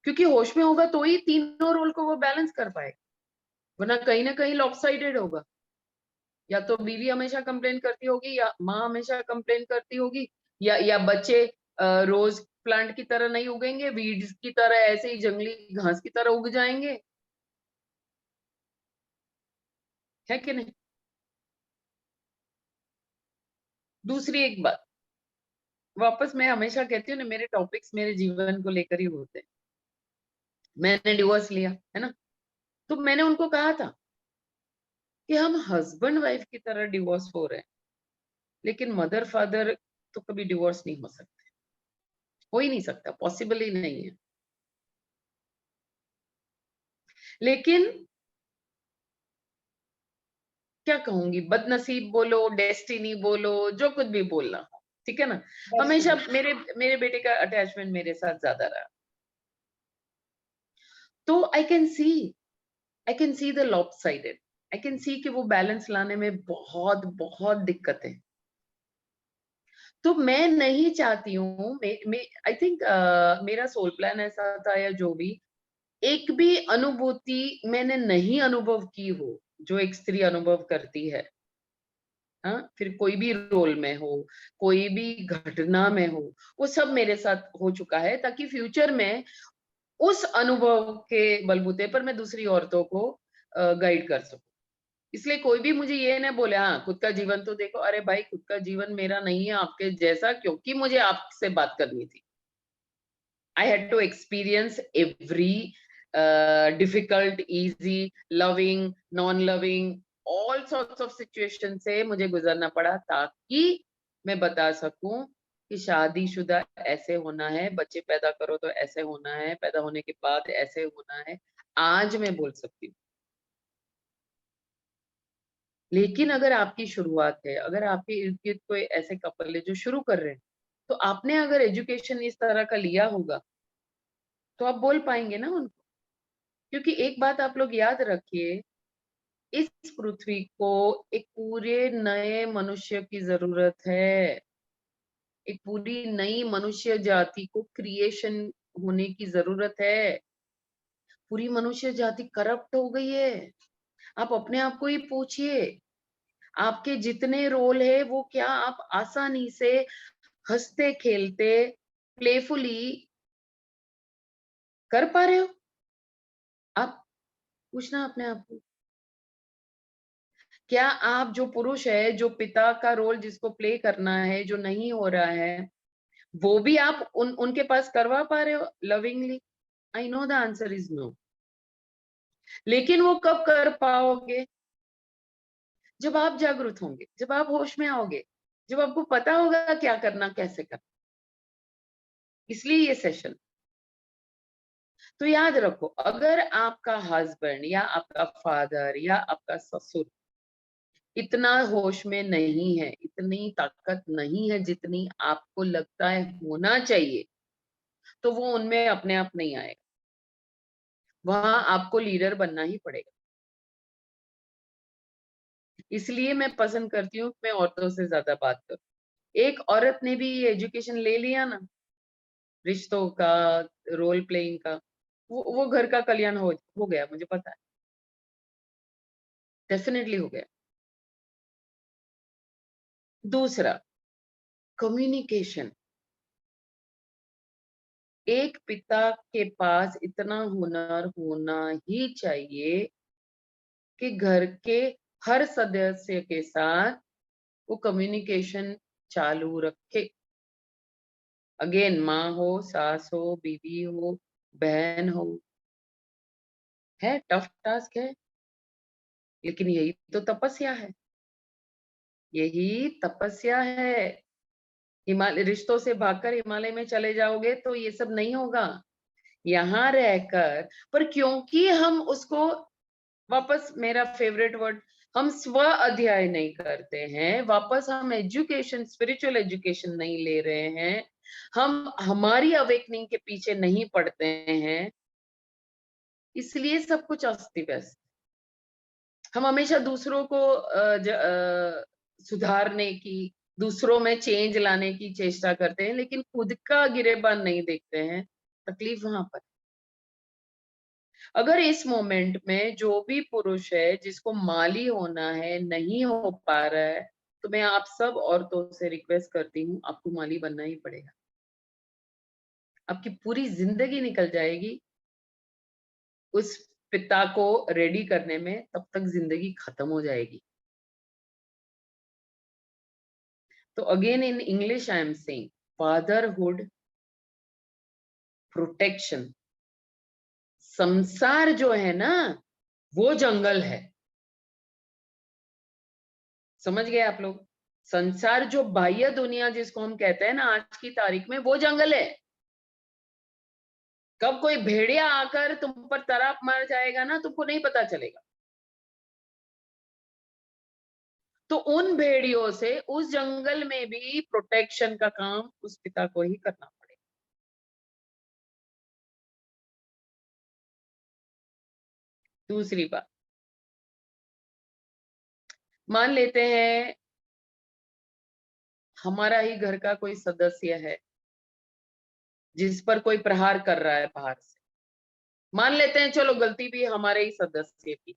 क्योंकि होश में होगा तो ही तीनों रोल को वो बैलेंस कर पाएगा, वरना कहीं ना कहीं लॉपसाइडेड होगा। या तो बीवी हमेशा कंप्लेन करती होगी, या माँ हमेशा कंप्लेन करती होगी, या बच्चे रोज प्लांट की तरह नहीं उगेंगे, वीड्स की तरह ऐसे ही जंगली घास की तरह उग जाएंगे, है कि नहीं। दूसरी एक बात, वापस मैं हमेशा कहती हूँ ना, मेरे टॉपिक्स मेरे जीवन को लेकर ही होते हैं। मैंने डिवोर्स लिया है ना, तो मैंने उनको कहा था कि हम हस्बैंड वाइफ की तरह डिवोर्स हो रहे हैं, लेकिन मदर फादर तो कभी डिवोर्स नहीं हो सकते, हो ही नहीं सकता, पॉसिबल ही नहीं है। लेकिन क्या कहूंगी, बदनसीब बोलो, डेस्टिनी बोलो, जो कुछ भी बोलना हो, ठीक है ना, हमेशा मेरे बेटे का अटैचमेंट मेरे साथ ज्यादा रहा। तो I can see the lopsided, I can see कि वो बैलेंस लाने में बहुत बहुत दिक्कत है। तो मैं नहीं चाहती हूँ, आई थिंक मेरा सोल प्लान ऐसा था, या जो भी, एक भी अनुभूति मैंने नहीं अनुभव की हो जो एक स्त्री अनुभव करती है। हाँ, फिर कोई भी रोल में हो, कोई भी घटना में हो, वो सब मेरे साथ हो चुका है, ताकि फ्यूचर में उस अनुभव के बलबूते पर मैं दूसरी औरतों को गाइड कर सकूं। इसलिए कोई भी मुझे ये ना बोले, हाँ खुद का जीवन तो देखो, अरे भाई खुद का जीवन मेरा नहीं है आपके जैसा, क्योंकि मुझे आपसे बात करनी थी। I had to experience every difficult, easy, loving, non-loving, all sorts of situations से मुझे गुजरना पड़ा, ताकि मैं बता सकूं कि शादीशुदा ऐसे होना है, बच्चे पैदा करो तो ऐसे होना है, पैदा होने के बाद ऐसे होना है। आज मैं बोल सकती हूँ। लेकिन अगर आपकी शुरुआत है, अगर आपके इर्द गिर्द कोई ऐसे कपल है जो शुरू कर रहे हैं, तो आपने अगर एजुकेशन इस तरह का लिया होगा तो आप बोल पाएंगे ना उनको। क्योंकि एक बात आप लोग याद रखिए, इस पृथ्वी को एक पूरे नए मनुष्य की जरूरत है। एक पूरी नई मनुष्य जाति को क्रिएशन होने की जरूरत है। पूरी मनुष्य जाति करप्ट हो गई है। आप अपने आप को ही पूछिए, आपके जितने रोल है वो क्या आप आसानी से हंसते खेलते प्लेफुली कर पा रहे हो? आप पूछना अपने आप को। क्या आप जो पुरुष है, जो पिता का रोल जिसको प्ले करना है, जो नहीं हो रहा है, वो भी आप उनके पास करवा पा रहे हो lovingly? I know the answer is no. लेकिन वो कब कर पाओगे? जब आप जागरूक होंगे, जब आप होश में आओगे, जब आपको पता होगा क्या करना, कैसे करना। इसलिए ये सेशन। तो याद रखो, अगर आपका हस्बैंड या आपका फादर या आपका ससुर इतना होश में नहीं है, इतनी ताकत नहीं है जितनी आपको लगता है होना चाहिए, तो वो उनमें अपने आप नहीं आएगा। वहां आपको लीडर बनना ही पड़ेगा। इसलिए मैं पसंद करती हूँ मैं औरतों से ज्यादा बात करूं। एक औरत ने भी एजुकेशन ले लिया ना, रिश्तों का, रोल प्लेइंग का, वो घर का कल्याण हो गया, मुझे पता है, डेफिनेटली हो गया। दूसरा, कम्युनिकेशन। एक पिता के पास इतना हुनर होना ही चाहिए कि घर के हर सदस्य के साथ वो कम्युनिकेशन चालू रखे। अगेन, माँ हो, सास हो, बीवी हो, बहन हो, है टफ टास्क है, लेकिन यही तो तपस्या है। यही तपस्या है। हिमालय रिश्तों से भागकर हिमालय में चले जाओगे तो ये सब नहीं होगा। यहाँ रहकर, पर क्योंकि हम उसको, वापस मेरा फेवरेट वर्ड, हम स्व अध्ययन नहीं करते हैं, वापस हम एजुकेशन, स्पिरिचुअल एजुकेशन नहीं ले रहे हैं, हम हमारी अवेकनिंग के पीछे नहीं पड़ते हैं, इसलिए सब कुछ अस्त व्यस्त। हम हमेशा दूसरों को सुधारने की, दूसरों में चेंज लाने की चेष्टा करते हैं, लेकिन खुद का गिरेबान नहीं देखते हैं। तकलीफ वहां पर। अगर इस मोमेंट में जो भी पुरुष है जिसको माली होना है, नहीं हो पा रहा है, तो मैं आप सब औरतों से रिक्वेस्ट करती हूँ, आपको माली बनना ही पड़ेगा। आपकी पूरी जिंदगी निकल जाएगी उस पिता को रेडी करने में, तब तक जिंदगी खत्म हो जाएगी। तो again in English I am saying, fatherhood, protection. संसार जो है ना, वो जंगल है। समझ गए आप लोग? संसार जो बाह्य दुनिया जिसको हम कहते हैं ना आज की तारीख में, वो जंगल है। कब कोई भेड़िया आकर तुम पर तड़प मार जाएगा ना, तुमको नहीं पता चलेगा। तो उन भेड़ियों से उस जंगल में भी प्रोटेक्शन का काम उस पिता को ही करना पड़ेगा। दूसरी बात, मान लेते हैं हमारा ही घर का कोई सदस्य है जिस पर कोई प्रहार कर रहा है बाहर से। मान लेते हैं चलो गलती भी हमारे ही सदस्य की,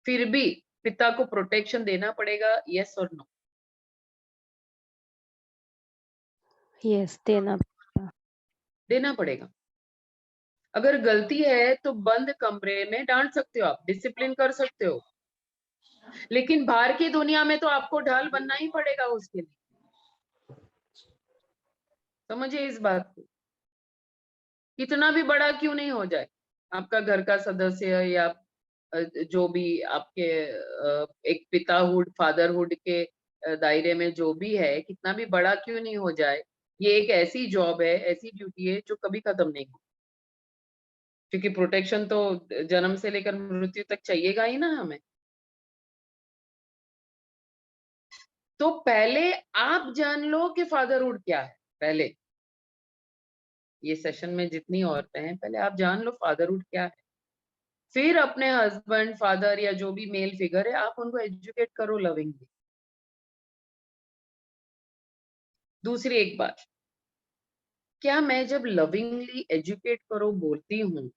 फिर भी पिता को प्रोटेक्शन देना पड़ेगा, यस और नो? यस, देना पड़ेगा। अगर गलती है तो बंद कमरे में डांट सकते हो, आप डिसिप्लिन कर सकते हो, लेकिन बाहर की दुनिया में तो आपको ढाल बनना ही पड़ेगा उसके लिए। समझिए इस बात को, कितना भी बड़ा क्यों नहीं हो जाए आपका घर का सदस्य, या जो भी आपके एक पिताहुड, फादरहुड के दायरे में जो भी है, कितना भी बड़ा क्यों नहीं हो जाए, ये एक ऐसी जॉब है, ऐसी ड्यूटी है जो कभी खत्म नहीं हो। क्योंकि प्रोटेक्शन तो जन्म से लेकर मृत्यु तक चाहिएगा ही ना हमें। तो पहले आप जान लो कि फादरहुड क्या है। पहले ये सेशन में जितनी औरतें हैं, पहले आप जान लो फादरहुड क्या है। फिर अपने हस्बैंड, फादर या जो भी मेल फिगर है, आप उनको एजुकेट करो लविंगली। दूसरी एक बात, क्या मैं जब लविंगली एजुकेट करो बोलती हूँ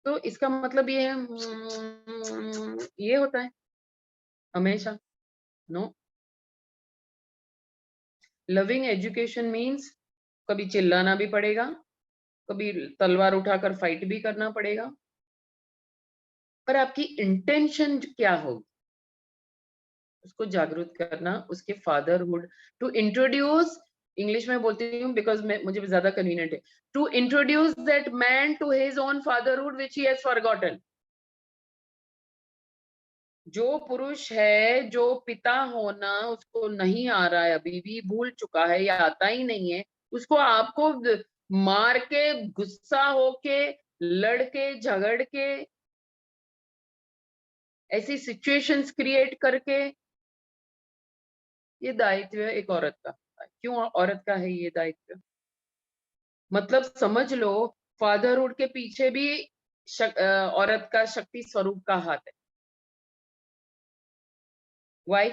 तो इसका मतलब ये है ये होता है हमेशा? नो। लविंग एजुकेशन मीन्स कभी चिल्लाना भी पड़ेगा, कभी तलवार उठाकर फाइट भी करना पड़ेगा, पर आपकी इंटेंशन क्या होगी उसको जागरूक करना, उसके फादरहुड, टू इंट्रोड्यूस, इंग्लिश में बोलती हूँ बिकॉज मुझे ज्यादा कन्वीनियंट है, to introduce that man to his own fatherhood which he has forgotten. जो पुरुष है जो पिता होना उसको नहीं आ रहा है, अभी भी भूल चुका है या आता ही नहीं है, उसको आपको मार के, गुस्सा होके, लड़के, झगड़ के, ऐसी सिचुएशंस क्रिएट करके, ये दायित्व एक औरत का। क्यों औरत का है ये दायित्व? मतलब समझ लो, फादरहुड के पीछे भी औरत का शक्ति स्वरूप का हाथ है। वाई?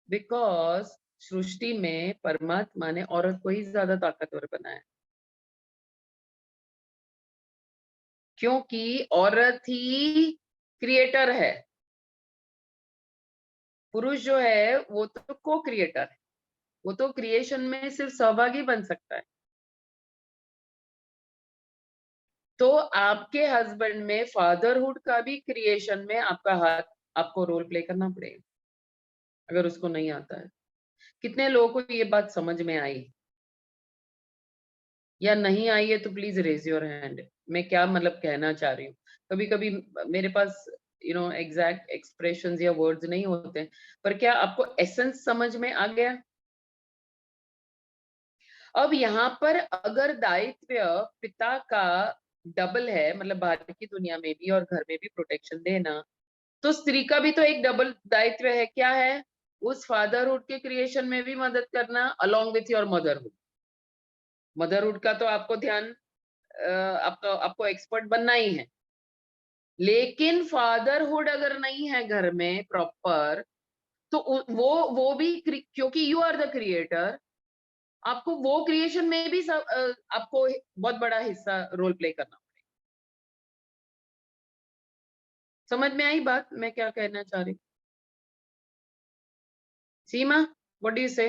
बिकॉज सृष्टि में परमात्मा ने औरत को ही ज्यादा ताकतवर बनाया, क्योंकि औरत ही क्रिएटर है। पुरुष जो है वो तो को क्रिएटर है, वो तो क्रिएशन में सिर्फ सहभागी बन सकता है। तो आपके हस्बैंड में फादरहुड का भी क्रिएशन में आपका हाथ, आपको रोल प्ले करना पड़ेगा, अगर उसको नहीं आता है। कितने लोगों को ये बात समझ में आई या नहीं आई है? तो प्लीज रेज योर हैंड। मैं क्या मतलब कहना चाह रही हूँ, कभी कभी मेरे पास एग्जैक्ट एक्सप्रेशंस या वर्ड्स नहीं होते हैं, पर क्या आपको एसेंस समझ में आ गया? अब यहाँ पर अगर दायित्व पिता का डबल है, मतलब बाहर की दुनिया में भी और घर में भी प्रोटेक्शन देना, तो स्त्री का भी तो एक डबल दायित्व है। क्या है? उस फादरहुड के क्रिएशन में भी मदद करना along with your motherhood. Motherhood का तो आपको ध्यान आपको एक्सपर्ट बनना ही है, लेकिन फादरहुड अगर नहीं है घर में प्रॉपर, तो वो भी क्योंकि यू आर द क्रिएटर, आपको वो क्रिएशन में भी आपको बहुत बड़ा हिस्सा रोल प्ले करना पड़ेगा। समझ में आई बात मैं क्या कहना चाह रही? सीमा, व्हाट डू यू से?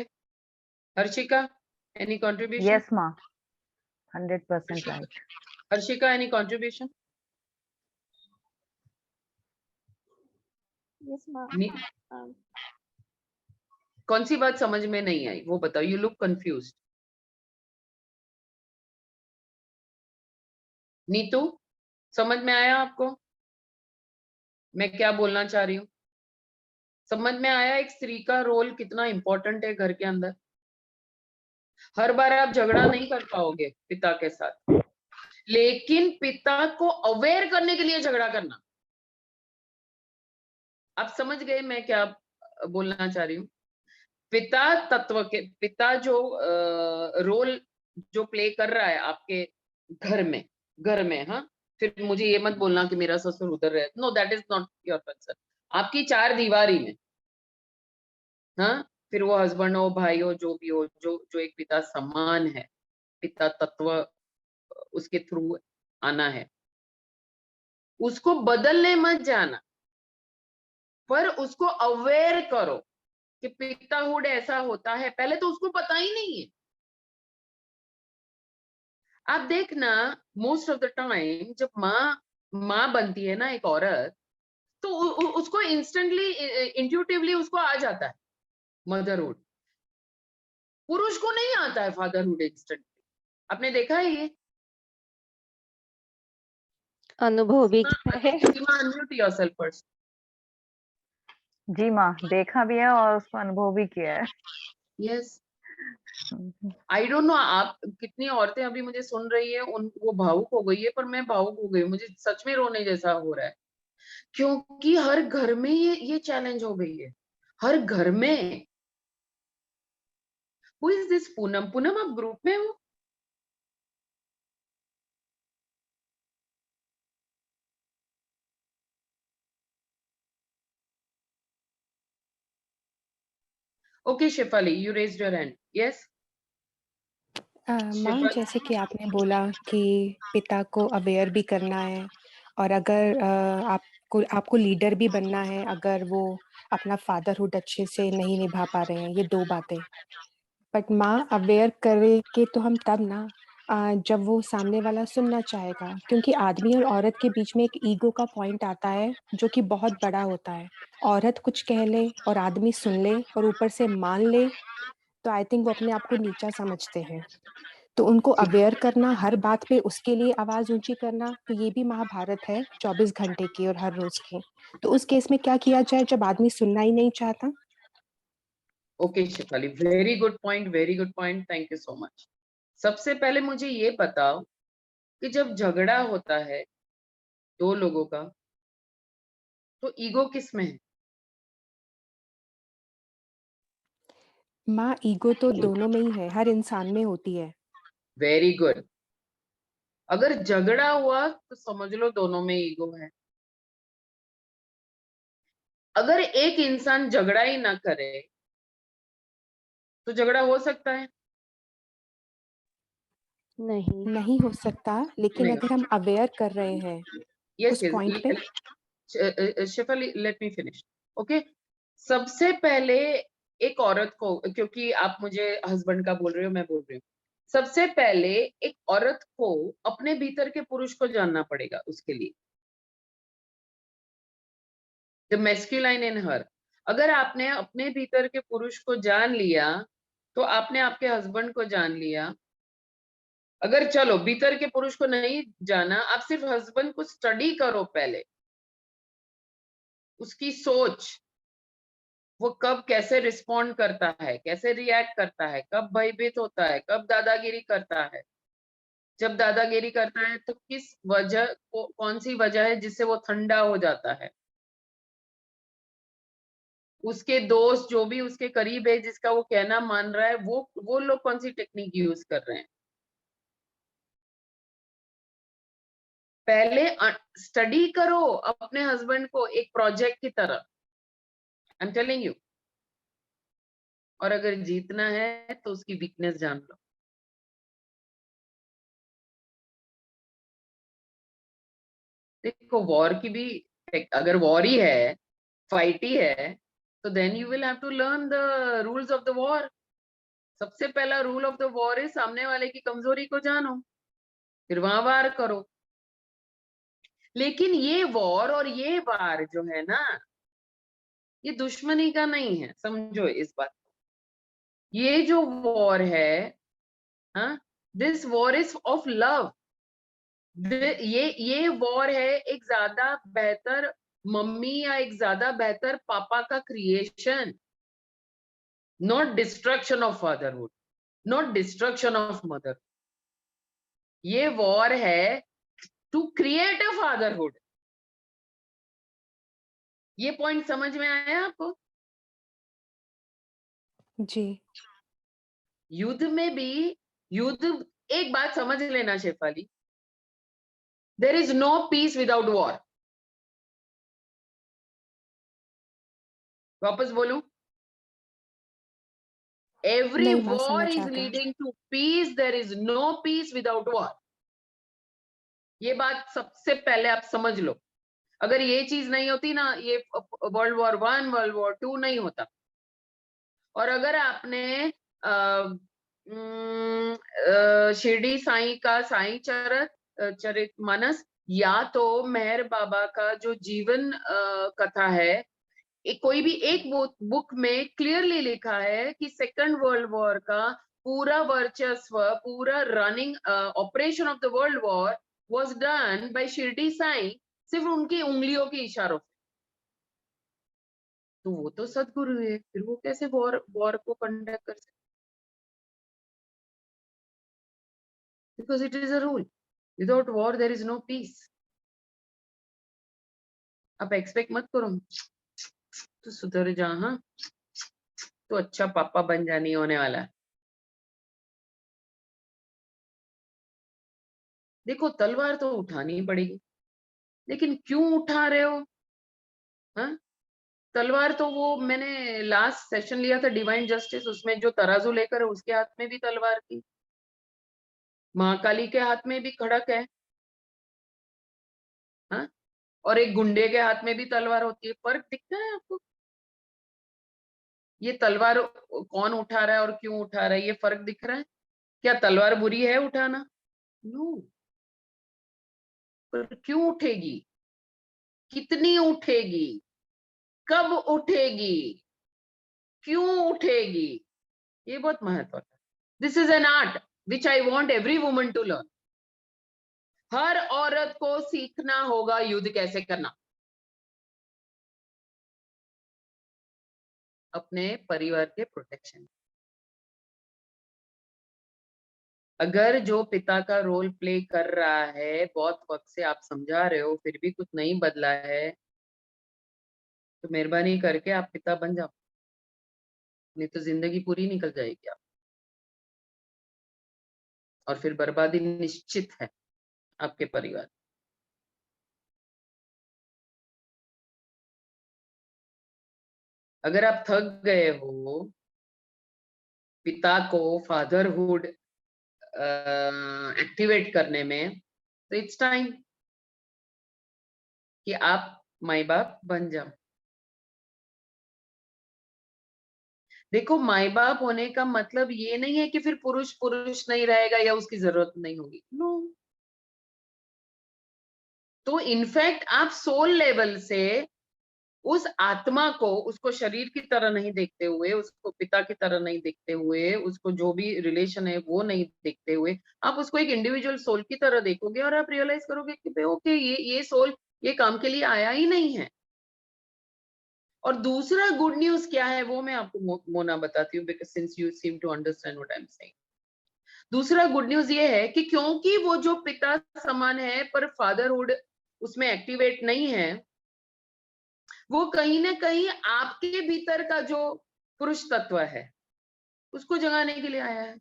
Harshika, any contribution? Yes, ma. 100% right. Harshika, any contribution? Yes, ma'am. कौन सी बात समझ में नहीं आई वो बताओ? You look confuse. नीतू, समझ में आया आपको मैं क्या बोलना चाह रही हूँ? समझ में आया एक स्त्री का रोल कितना इंपॉर्टेंट है घर के अंदर? हर बार आप झगड़ा नहीं कर पाओगे पिता के साथ, लेकिन पिता को अवेयर करने के लिए झगड़ा करना। आप समझ गए मैं क्या बोलना चाह रही हूँ? पिता जो रोल जो प्ले कर रहा है आपके घर में, हाँ, फिर मुझे ये मत बोलना कि मेरा ससुर उधर रहे, no, that is not your concern. आपकी चार दीवारी में, हाँ, फिर वो हस्बैंड हो, भाई हो, जो भी हो, जो एक पिता समान है, पिता तत्व उसके थ्रू आना है, उसको बदलने मत जाना, पर उसको अवेयर करो कि पिताहुड ऐसा होता है। पहले तो उसको पता ही नहीं है। आप देखना मोस्ट ऑफ द टाइम जब माँ बनती है ना एक औरत, तो उसको इंस्टेंटली इंट्यूटिवली उसको आ जाता है मदरहुड। पुरुष को नहीं आता है फादरहुड इंस्टेंटली। आपने देखा है ये? अनुभव भी किया है। सीमा, अनम्यूट योरसेल्फ फर्स्ट। जी माँ, देखा भी है और उसको अनुभव भी किया है। यस, आई डोंट नो आप कितनी औरतें अभी मुझे सुन रही है, वो भावुक हो गई है, पर मैं भावुक हो गई, मुझे सच में रोने जैसा हो रहा है, क्योंकि हर घर में ये चैलेंज हो गई है, हर घर में। Who is this Poonam? Poonam, आप ग्रुप में हो? Okay Shefali, you raised your hand. Yes माँ, जैसे कि आपने बोला कि पिता को अवेयर भी करना है, और अगर आपको लीडर भी बनना है अगर वो अपना फादरहुड अच्छे से नहीं निभा पा रहे हैं, ये 2 बातें। बट माँ, अवेयर करेंगे तो हम तब ना जब वो सामने वाला सुनना चाहेगा, क्योंकि आदमी और औरत के बीच में एक ईगो का पॉइंट आता है जो कि बहुत बड़ा होता है। औरत कुछ कह ले और आदमी सुन ले और ऊपर से मान ले, तो आई थिंक वो अपने आप को नीचा समझते हैं। तो उनको अवेयर करना, हर बात पे उसके लिए आवाज ऊंची करना, तो ये भी महाभारत है 24 घंटे की और हर रोज की। तो उस केस में क्या किया जाए जब आदमी सुनना ही नहीं चाहता? Okay Shefali, very good point, very good point, thank you so much. सबसे पहले मुझे ये बताओ कि जब झगड़ा होता है दो लोगों का, तो ईगो किस में है? माँ, ईगो तो दोनों में ही है, हर इंसान में होती है। Very good. अगर झगड़ा हुआ तो समझ लो दोनों में ईगो है। अगर एक इंसान झगड़ा ही ना करे तो झगड़ा हो सकता है? नहीं हो सकता, लेकिन नहीं। अगर हम अवेयर कर रहे हैं यस उस पॉइंट पे। Shefali, let me finish. Okay, सबसे पहले एक औरत को, क्योंकि आप मुझे हस्बैंड का बोल रहे हो, मैं बोल रही हूँ, सबसे पहले एक औरत को अपने भीतर के पुरुष को जानना पड़ेगा उसके लिए, द मैस्कुलाइन इन हर। अगर आपने अपने भीतर के पुरुष को जान लिया तो आपने आपके हस्बैंड को जान लिया। अगर चलो भीतर के पुरुष को नहीं जाना, आप सिर्फ हस्बैंड को स्टडी करो पहले, उसकी सोच, वो कब कैसे रिस्पॉन्ड करता है, कैसे रिएक्ट करता है, कब भयभीत होता है, कब दादागिरी करता है। जब दादागिरी करता है तो किस वजह को, कौन सी वजह है जिससे वो ठंडा हो जाता है। उसके दोस्त जो भी उसके करीब है, जिसका वो कहना मान रहा है, वो लोग कौन सी टेक्निक यूज कर रहे हैं। पहले स्टडी करो अपने हस्बैंड को एक प्रोजेक्ट की तरह, आई एम टेलिंग यू। और अगर जीतना है तो उसकी वीकनेस जान लो। देखो वॉर की भी, अगर वॉर ही है, फाइट ही है, तो then you will have to learn the rules of the war. सबसे पहला रूल ऑफ द वॉर है सामने वाले की कमजोरी को जानो, फिर वहां वार करो। लेकिन ये वॉर और ये वार जो है ना, ये दुश्मनी का नहीं है, समझो इस बात को। ये जो वॉर है, हाँ, this war is of love. ये वॉर है एक ज्यादा बेहतर मम्मी या एक ज्यादा बेहतर पापा का creation, not destruction of fatherhood, not destruction of mother. ये वॉर है टू क्रिएट अ फादरहुड। ये पॉइंट समझ में आया आपको? जी। युद्ध में भी, युद्ध, एक बात समझ लेना Shefali, there is no peace without war. वापस बोलूं, every नहीं माँ, war समझ is आ गया। leading to peace, there is no peace without war। ये बात सबसे पहले आप समझ लो। अगर ये चीज नहीं होती ना, ये वर्ल्ड वॉर 1, वर्ल्ड वॉर 2 नहीं होता। और अगर आपने शिरडी साईं का साईं चरित मानस, या तो मेहर बाबा का जो जीवन कथा है, कोई भी एक बुक में क्लियरली लिखा है कि सेकंड वर्ल्ड वॉर का पूरा वर्चस्व, पूरा running operation of the world war was done by Shirdi Sai, सिर्फ उनकी उंगलियों के इशारों से। तो वो तो सदगुरु है, फिर वो कैसे वॉर को कंडक्ट कर सकते? Because it is a rule, without war there is no peace. आप एक्सपेक्ट मत करो तो सुधर जा, हाँ, तो अच्छा पापा बन जा, नहीं होने वाला। देखो तलवार तो उठानी पड़ेगी, लेकिन क्यों उठा रहे हो? हाँ, तलवार तो वो मैंने लास्ट सेशन लिया था डिवाइन जस्टिस, उसमें जो तराजू लेकर है उसके हाथ में भी तलवार थी, महाकाली के हाथ में भी खड़क है, हाँ, और एक गुंडे के हाथ में भी तलवार होती है। फर्क दिखता है आपको? ये तलवार कौन उठा रहा है और क्यों उठा रहा है, ये फर्क दिख रहा है? क्या तलवार बुरी है उठाना? नो। पर क्यों उठेगी, कितनी उठेगी, कब उठेगी, क्यों उठेगी, ये बहुत महत्व है। This is an art which I want every woman to learn. हर औरत को सीखना होगा युद्ध कैसे करना, अपने परिवार के प्रोटेक्शन। अगर जो पिता का रोल प्ले कर रहा है, बहुत वक्त से आप समझा रहे हो, फिर भी कुछ नहीं बदला है, तो मेहरबानी करके आप पिता बन जाओ, नहीं तो जिंदगी पूरी निकल जाएगी आप, और फिर बर्बादी निश्चित है आपके परिवार। अगर आप थक गए हो पिता को फादरहुड एक्टिवेट करने में, तो इट्स टाइम कि आप माई बाप बन जाओ। देखो माई बाप होने का मतलब ये नहीं है कि फिर पुरुष पुरुष नहीं रहेगा या उसकी जरूरत नहीं होगी, नो। तो इनफैक्ट आप सोल लेवल से उस आत्मा को, उसको शरीर की तरह नहीं देखते हुए, उसको पिता की तरह नहीं देखते हुए, उसको जो भी रिलेशन है वो नहीं देखते हुए, आप उसको एक इंडिविजुअल सोल की तरह देखोगे, और आप रियलाइज करोगे कि ओके, ये सोल ये काम के लिए आया ही नहीं है। और दूसरा गुड न्यूज क्या है वो मैं आपको मोना बताती हूँ, because since you seem to understand what I am saying. दूसरा गुड न्यूज ये है कि क्योंकि वो जो पिता समान है पर फादरहुड उसमें एक्टिवेट नहीं है, वो कहीं ना कहीं आपके भीतर का जो पुरुष तत्व है उसको जगाने के लिए आया है।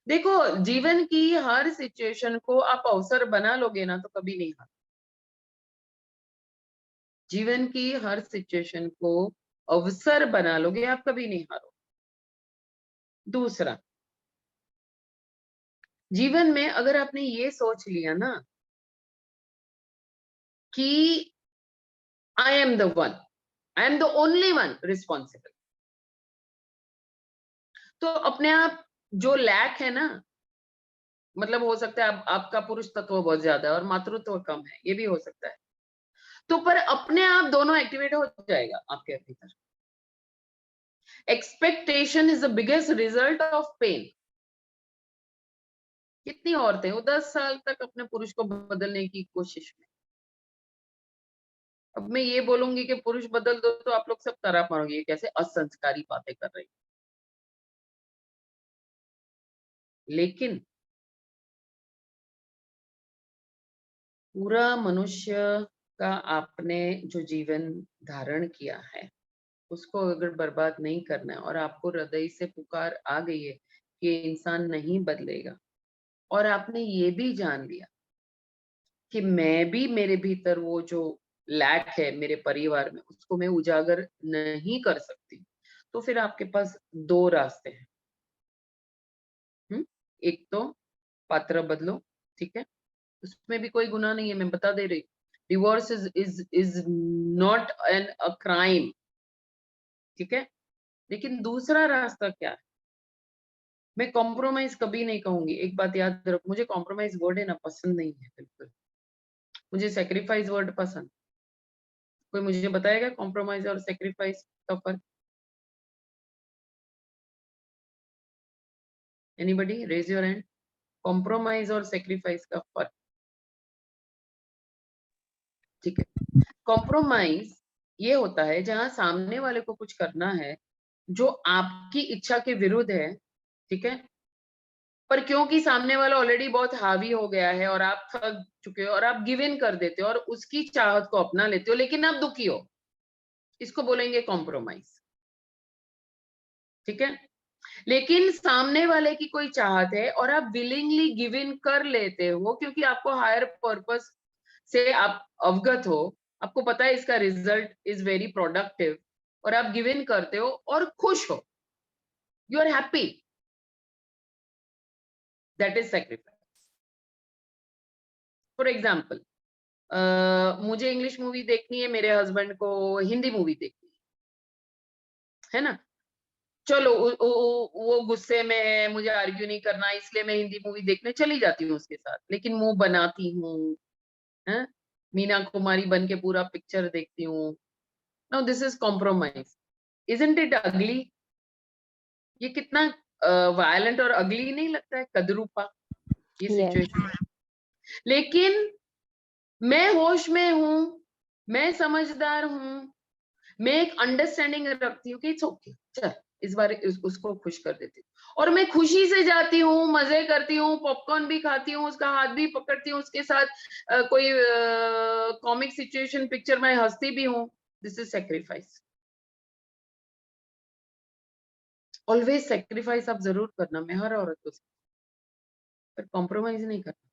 देखो, जीवन की हर सिचुएशन को आप अवसर बना लोगे ना तो कभी नहीं हार। जीवन की हर सिचुएशन को अवसर बना लोगे आप कभी नहीं हारो। दूसरा, जीवन में अगर आपने ये सोच लिया ना कि I am the one, I am the only one responsible, तो अपने आप जो लैक है ना, मतलब हो सकता है आपका पुरुष तत्व बहुत ज्यादा है और मातृत्व कम है, ये भी हो सकता है, तो पर अपने आप दोनों एक्टिवेट हो जाएगा आपके भीतर। Expectation is the biggest result of pain. कितनी औरतें वो 10 साल तक अपने पुरुष को बदलने की कोशिश में, अब मैं ये बोलूंगी कि पुरुष बदल दो तो आप लोग सब तरफ मारोगे, ये कैसे असंस्कारी बातें कर रही। लेकिन पूरा मनुष्य का आपने जो जीवन धारण किया है उसको अगर बर्बाद नहीं करना है और आपको हृदय से पुकार आ गई है कि ये इंसान नहीं बदलेगा, और आपने ये भी जान लिया कि मैं भी मेरे भीतर वो जो लैक है मेरे परिवार में उसको मैं उजागर नहीं कर सकती, तो फिर आपके पास दो रास्ते हैं। एक तो पात्र बदलो, ठीक है, उसमें भी कोई गुनाह नहीं है, मैं बता दे रही। Divorce is not an a crime, ठीक है। लेकिन दूसरा रास्ता क्या है, मैं कॉम्प्रोमाइज कभी नहीं कहूंगी। एक बात याद रखो, मुझे कॉम्प्रोमाइज वर्ड है ना पसंद नहीं है बिल्कुल, मुझे सेक्रीफाइस वर्ड पसंद। कोई मुझे बताएगा कॉम्प्रोमाइज और सेक्रीफाइस का फर्क? Anybody raise your hand. Compromise और सेक्रीफाइस का फर्क, ठीक है। कॉम्प्रोमाइज ये होता है जहां सामने वाले को कुछ करना है जो आपकी इच्छा के विरुद्ध है, ठीक है, पर क्योंकि सामने वाला ऑलरेडी बहुत हावी हो गया है और आप थक चुके हो और आप गिव इन कर देते हो और उसकी चाहत को अपना लेते हो, लेकिन आप दुखी हो, इसको बोलेंगे कॉम्प्रोमाइज, ठीक है। लेकिन सामने वाले की कोई चाहत है और आप विलिंगली गिव इन कर लेते हो क्योंकि आपको हायर पर्पस से आप अवगत हो, आपको पता है इसका रिजल्ट इज वेरी प्रोडक्टिव, और आप गिव इन करते हो और खुश हो, you are happy, that is sacrifice. For example, मुझे इंग्लिश मूवी देखनी है, मेरे हस्बैंड को हिंदी मूवी देखनी है ना, चलो वो गुस्से में है, मुझे आर्ग्यू नहीं करना, इसलिए मैं हिंदी मूवी देखने चली जाती हूँ उसके साथ, लेकिन मुंह बनाती हूँ, मीना कुमारी बन के पूरा पिक्चर देखती हूँ। Now this is compromise, isn't it अगली? ये कितना वायलेंट और अगली नहीं लगता है, कदरूपा ये Yes. सिचुएशन। लेकिन मैं होश में हूँ, मैं समझदार हूँ, मैं एक अंडरस्टैंडिंग रखती हूँ कि इट्स ओके, चल इस बार उसको खुश कर देती हूँ, और मैं खुशी से जाती हूँ, मजे करती हूँ, पॉपकॉर्न भी खाती हूँ, उसका हाथ भी पकड़ती हूँ, उसके साथ कोई कॉमिक सिचुएशन पिक्चर में हंसती भी हूँ। This is sacrifice. Always sacrifice आप जरूर करना, मैं हर औरत को, पर कॉम्प्रोमाइज नहीं करना,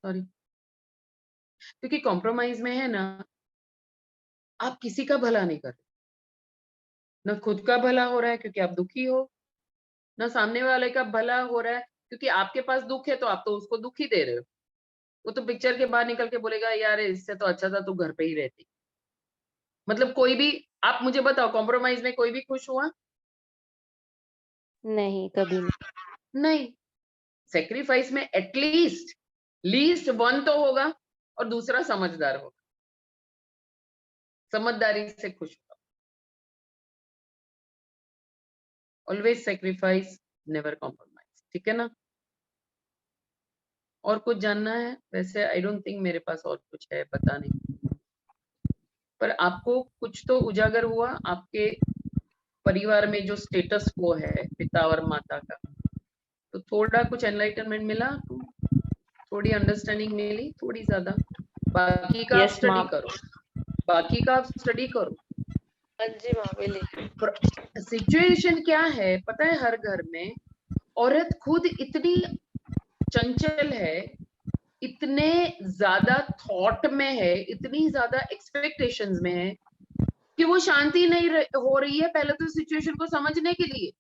सॉरी। क्योंकि कॉम्प्रोमाइज में है ना, आप किसी का भला नहीं कर रहे, ना खुद का भला हो रहा है क्योंकि आप दुखी हो, ना सामने वाले का भला हो रहा है क्योंकि आपके पास दुख है तो आप तो उसको दुख ही दे रहे हो। वो तो पिक्चर के बाहर निकल के बोलेगा यार इससे तो अच्छा था तू घर पे ही रहती। मतलब कोई भी, आप मुझे बताओ, कॉम्प्रोमाइज में कोई भी खुश हुआ? नहीं, कभी नहीं। नहीं। सेक्रीफाइस में एटलीस्ट लीस्ट वन तो होगा और दूसरा समझदार होगा, समझदारी से खुश होगा। ऑलवेज सेक्रीफाइस, नेवर कॉम्प्रोमाइज, ठीक है ना। और कुछ जानना है? वैसे आई डोंट थिंक मेरे पास और कुछ है बताने। पर आपको कुछ तो उजागर हुआ आपके परिवार में जो स्टेटस को है पिता और माता का, तो थोड़ा कुछ एनलाइटनमेंट मिला, थोड़ी अंडरस्टैंडिंग मिली, थोड़ी ज्यादा। बाकी का आप Yes, स्टडी ma'am. करो, बाकी का आप स्टडी करो। हाँ जी माँ, बिल्कुल। सिचुएशन क्या है पता है, हर घर में औरत खुद इतनी चंचल है, इतने ज्यादा थॉट में है, इतनी ज्यादा एक्सपेक्टेशंस में है कि वो शांति नहीं हो रही है पहले तो सिचुएशन को समझने के लिए।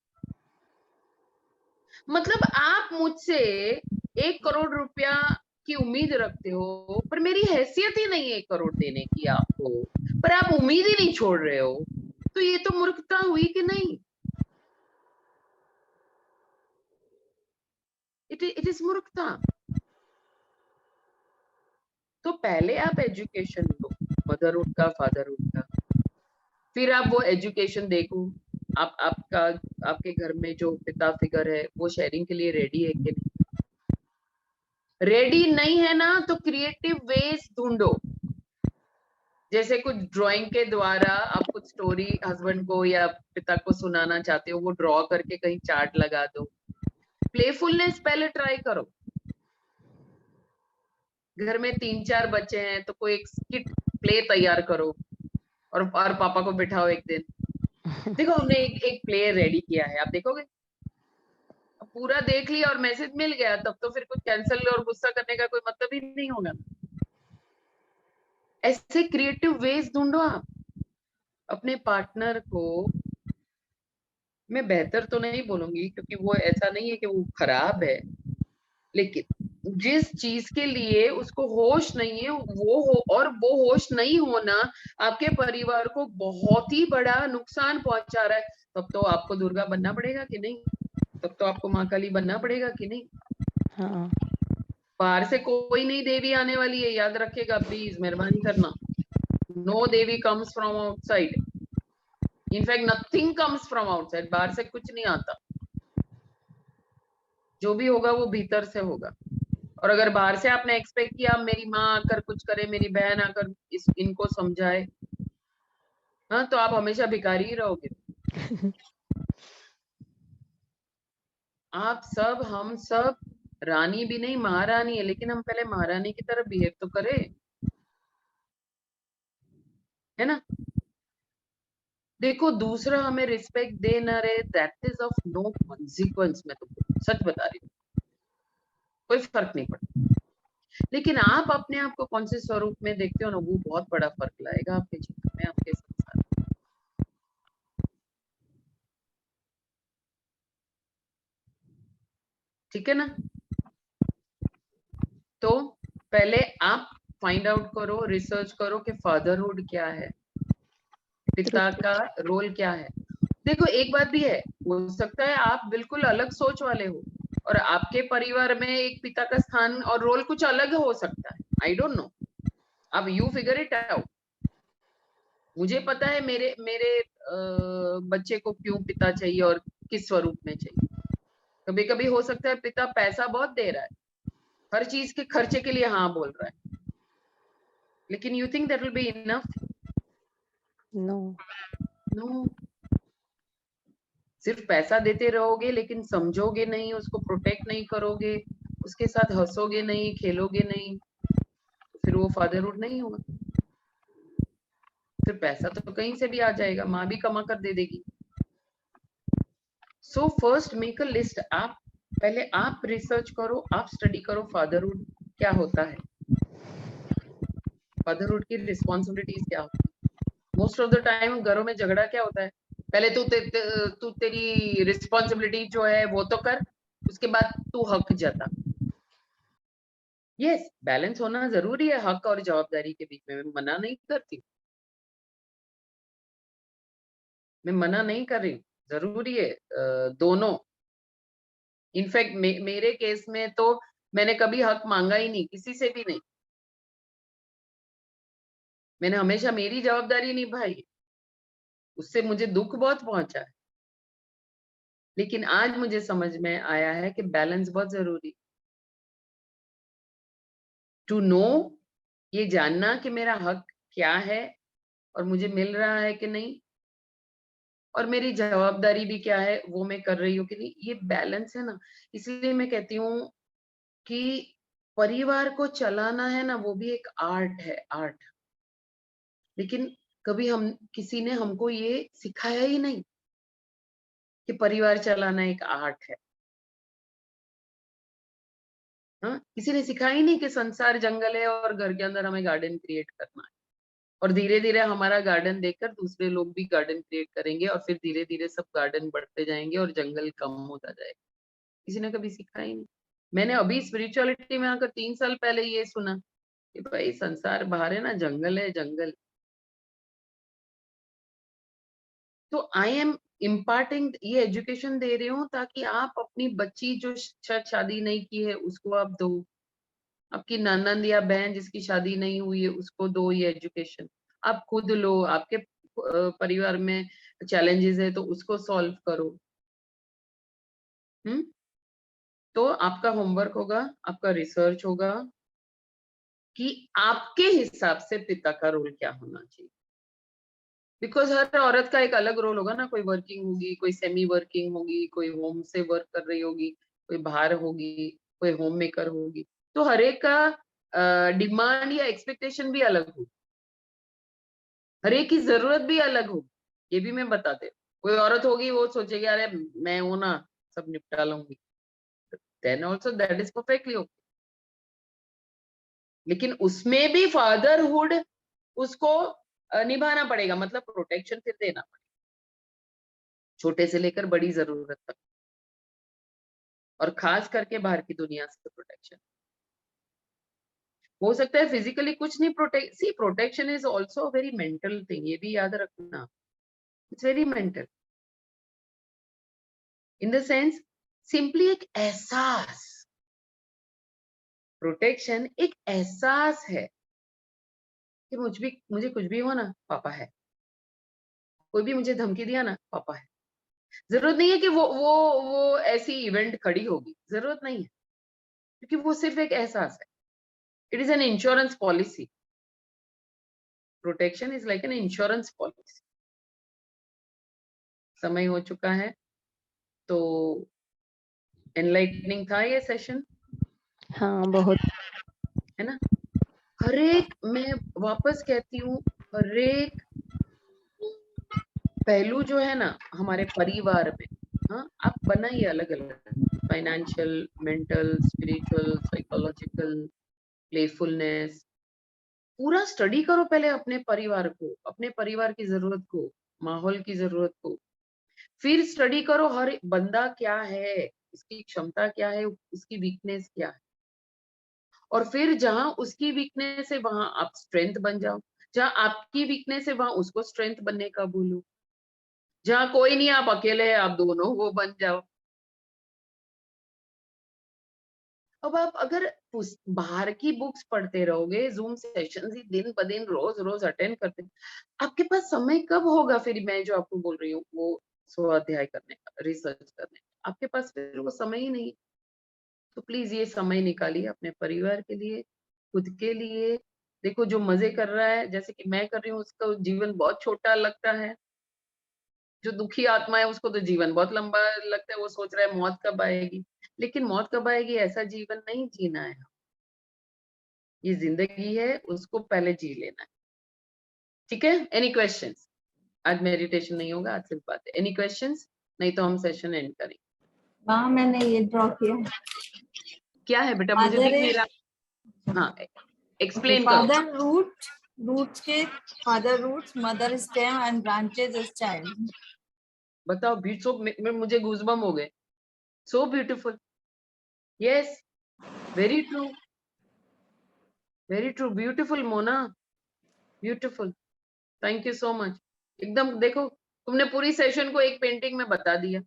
मतलब आप मुझसे 1 करोड़ रुपया की उम्मीद रखते हो, पर मेरी हैसियत ही नहीं है 1 करोड़ देने की आपको, पर आप उम्मीद ही नहीं छोड़ रहे हो, तो ये तो मूर्खता हुई कि नहीं? इट इज मूर्खता। तो पहले आप एजुकेशन लो, मदरहुड का, फादरहुड का, फिर आप वो एजुकेशन देखो आपका आपके घर में जो पिता फिगर है वो शेयरिंग के लिए रेडी है कि नहीं। रेडी नहीं है ना, तो क्रिएटिव वेज ढूंढो। जैसे कुछ ड्राइंग के द्वारा आप कुछ स्टोरी हस्बैंड को या पिता को सुनाना चाहते हो, वो ड्रॉ करके कहीं चार्ट लगा दो। प्लेफुलनेस पहले ट्राई करो। घर में 3-4 बच्चे हैं तो कोई एक स्किट प्ले तैयार करो और पापा को बिठाओ एक दिन, देखो हमने एक प्ले रेडी किया है, आप देखोगे। पूरा देख लिया और मैसेज मिल गया, तब तो फिर कुछ कैंसिल और गुस्सा करने का कोई मतलब ही नहीं होगा। ऐसे क्रिएटिव वेज ढूंढो आप अपने पार्टनर को। मैं बेहतर तो नहीं बोलूंगी क्योंकि वो ऐसा नहीं है कि वो खराब है, लेकिन जिस चीज के लिए उसको होश नहीं है वो हो, और वो होश नहीं होना आपके परिवार को बहुत ही बड़ा नुकसान पहुंचा रहा है, तब तो आपको दुर्गा बनना पड़ेगा कि नहीं? तब तो आपको माँ काली बनना पड़ेगा कि नहीं? हाँ। बाहर से कोई नहीं देवी आने वाली है, याद रखिएगा, प्लीज मेहरबानी करना। No devi comes from outside, in fact nothing comes from outside. बाहर से कुछ नहीं आता, जो भी होगा वो भीतर से होगा। और अगर बाहर से आपने एक्सपेक्ट किया मेरी माँ आकर कुछ करे, मेरी बहन आकर इनको समझाए, हाँ, तो आप हमेशा भिखारी ही रहोगे। आप सब, हम सब रानी भी नहीं महारानी है, लेकिन हम पहले महारानी की तरह बिहेव तो करें, है ना? देखो दूसरा हमें रिस्पेक्ट दे ना रहे, that is of no consequence. मैं तो सच बता रही हूँ, कोई फर्क नहीं पड़ता। लेकिन आप अपने आप को कौन से स्वरूप में देखते हो ना, वो बहुत बड़ा फर्क लाएगा आपके जीवन में, आपके संसार में। ठीक है ना? तो पहले आप फाइंड आउट करो, रिसर्च करो कि फादरहुड क्या है, पिता का रोल क्या है। देखो एक बात भी है, हो सकता है आप बिल्कुल अलग सोच वाले हो और आपके परिवार में एक पिता का स्थान और रोल कुछ अलग हो सकता है, आई डोंट नो। अब यू फिगर इट आउट। मुझे पता है मेरे मेरे बच्चे को क्यों पिता चाहिए और किस स्वरूप में चाहिए। कभी कभी हो सकता है पिता पैसा बहुत दे रहा है, हर चीज के खर्चे के लिए हाँ बोल रहा है, लेकिन you think that will be enough? No. No. सिर्फ पैसा देते रहोगे लेकिन समझोगे नहीं, उसको प्रोटेक्ट नहीं करोगे, उसके साथ हंसोगे नहीं, खेलोगे नहीं, तो फिर वो फादरहुड नहीं होगा। फिर पैसा तो कहीं से भी आ जाएगा, माँ भी कमा कर दे देगी। So first make a list. आप पहले आप रिसर्च करो, आप स्टडी करो फादरहुड क्या होता है, फादरहुड की रिस्पॉन्सिबिलिटीज क्या होती है। मोस्ट ऑफ द टाइम घरों में झगड़ा क्या होता है, पहले तू तेरी रिस्पॉन्सिबिलिटी जो है वो तो कर, उसके बाद तू हक जता। यस, बैलेंस होना जरूरी है हक और जवाबदारी के बीच में, मैं मना नहीं करती, मैं मना नहीं कर रही हूँ, जरूरी है दोनों। इनफैक्ट मेरे केस में तो मैंने कभी हक मांगा ही नहीं, किसी से भी नहीं। मैंने हमेशा मेरी जवाबदारी निभाई, उससे मुझे दुख बहुत पहुंचा है, लेकिन आज मुझे समझ में आया है कि बैलेंस बहुत जरूरी। टू नो, ये जानना कि मेरा हक क्या है और मुझे मिल रहा है कि नहीं, और मेरी जवाबदारी भी क्या है वो मैं कर रही हूँ कि नहीं, ये बैलेंस है ना। इसलिए मैं कहती हूँ कि परिवार को चलाना है ना, वो भी एक आर्ट है, आर्ट। लेकिन कभी हम किसी ने हमको ये सिखाया ही नहीं कि परिवार चलाना एक आर्ट है। हाँ, किसी ने सिखाया ही नहीं कि संसार जंगल है और घर के अंदर हमें गार्डन क्रिएट करना है, और धीरे धीरे हमारा गार्डन देखकर दूसरे लोग भी गार्डन क्रिएट करेंगे, और फिर धीरे धीरे सब गार्डन बढ़ते जाएंगे और जंगल कम होता जाएगा। किसी ने कभी सिखाया ही नहीं। मैंने अभी स्पिरिचुअलिटी में आकर 3 साल पहले ये सुना कि भाई संसार बाहर है ना, जंगल है, जंगल। तो आई एम इम्पार्टिंग, ये एजुकेशन दे रही हूँ ताकि आप अपनी बच्ची जो शादी नहीं की है उसको आप दो, आपकी ननद या बहन जिसकी शादी नहीं हुई है उसको दो ये एजुकेशन। आप खुद लो, आपके परिवार में चैलेंजेस है तो उसको सॉल्व करो। तो आपका होमवर्क होगा, आपका रिसर्च होगा कि आपके हिसाब से पिता का रोल क्या होना चाहिए। बिकॉज हर औरत का एक अलग रोल होगा ना, कोई वर्किंग होगी, कोई सेमी वर्किंग होगी, कोई होम से वर्क कर रही होगी, कोई बाहर होगी, कोई होम मेकर होगी। तो हर एक का डिमांड या एक्सपेक्टेशन भी अलग होगी, हर एक की जरूरत भी अलग होगी। ये भी मैं बताते हूँ। कोई औरत होगी वो सोचेगी अरे मैं हूं ना, सब निपटा लूंगी, then also that is perfectly okay. लेकिन उसमें भी फादरहुड उसको निभाना पड़ेगा, मतलब प्रोटेक्शन फिर देना पड़ेगा, छोटे से लेकर बड़ी जरूरत तक, और खास करके बाहर की दुनिया से प्रोटेक्शन। हो सकता है फिजिकली कुछ नहीं protect, see protection is also very mental thing, ये भी याद रखना। It's very mental in the sense, simply एक एहसास। प्रोटेक्शन एक एहसास है कि मुझे कुछ भी हो ना, पापा है। कोई भी मुझे धमकी दिया ना, पापा है। जरूरत नहीं है कि वो ऐसी इवेंट खड़ी होगी, जरूरत नहीं है, क्योंकि वो सिर्फ एक एहसास है। It is an insurance policy. Protection is like an insurance policy. समय हो चुका है, तो एनलाइटनिंग था ये सेशन, हाँ, बहुत। है ना। हर एक, मैं वापस कहती हूँ, हर एक पहलू जो है ना हमारे परिवार में, हाँ, आप बनाइए अलग अलग, financial, mental, spiritual, psychological, playfulness, पूरा स्टडी करो पहले अपने परिवार को, अपने परिवार की जरूरत को, माहौल की जरूरत को। फिर स्टडी करो हर बंदा क्या है, उसकी क्षमता क्या है, उसकी वीकनेस क्या है, और फिर जहां उसकी वीकनेस है वहां आप स्ट्रेंथ बन जाओ, जहां आपकी वीकनेस है वहां उसको स्ट्रेंथ बनने का बोलो, जहां कोई नहीं आप अकेले हैं, आप दोनों वो बन जाओ। अब आप अगर बाहर की बुक्स पढ़ते रहोगे, जूम सेशंस ही दिन ब दिन रोज रोज अटेंड करते, आपके पास समय कब होगा फिर मैं जो आपको बोल रही हूँ वो स्वाध्याय करने का, रिसर्च करने का? आपके पास फिर वो समय ही नहीं। तो प्लीज ये समय निकालिए अपने परिवार के लिए, खुद के लिए। देखो जो मजे कर रहा है, जैसे कि मैं कर रही हूँ, उसका जीवन बहुत छोटा लगता है। जो दुखी आत्मा है उसको तो जीवन बहुत लंबा लगता है, वो सोच रहा है मौत कब आएगी। लेकिन मौत कब आएगी ऐसा जीवन नहीं जीना है। ये जिंदगी है, उसको पहले जी लेना है। ठीक है, एनी क्वेश्चंस? आज मेडिटेशन नहीं होगा, आज सिर्फ बात है। Any questions? नहीं तो हम सेशन एंड करेंगे। हाँ, मैंने ये ड्रॉ किया। क्या है बेटा, मुझे दिख नहीं रहा। हाँ, एक्सप्लेन करो। Roots के father roots, mother stem and branches is child. बताओ, मुझे गूज़बम्प हो गए। So beautiful, yes, very true, very true, beautiful Mona, beautiful, thank you so much. एकदम देखो, तुमने पूरी सेशन को एक पेंटिंग में बता दिया।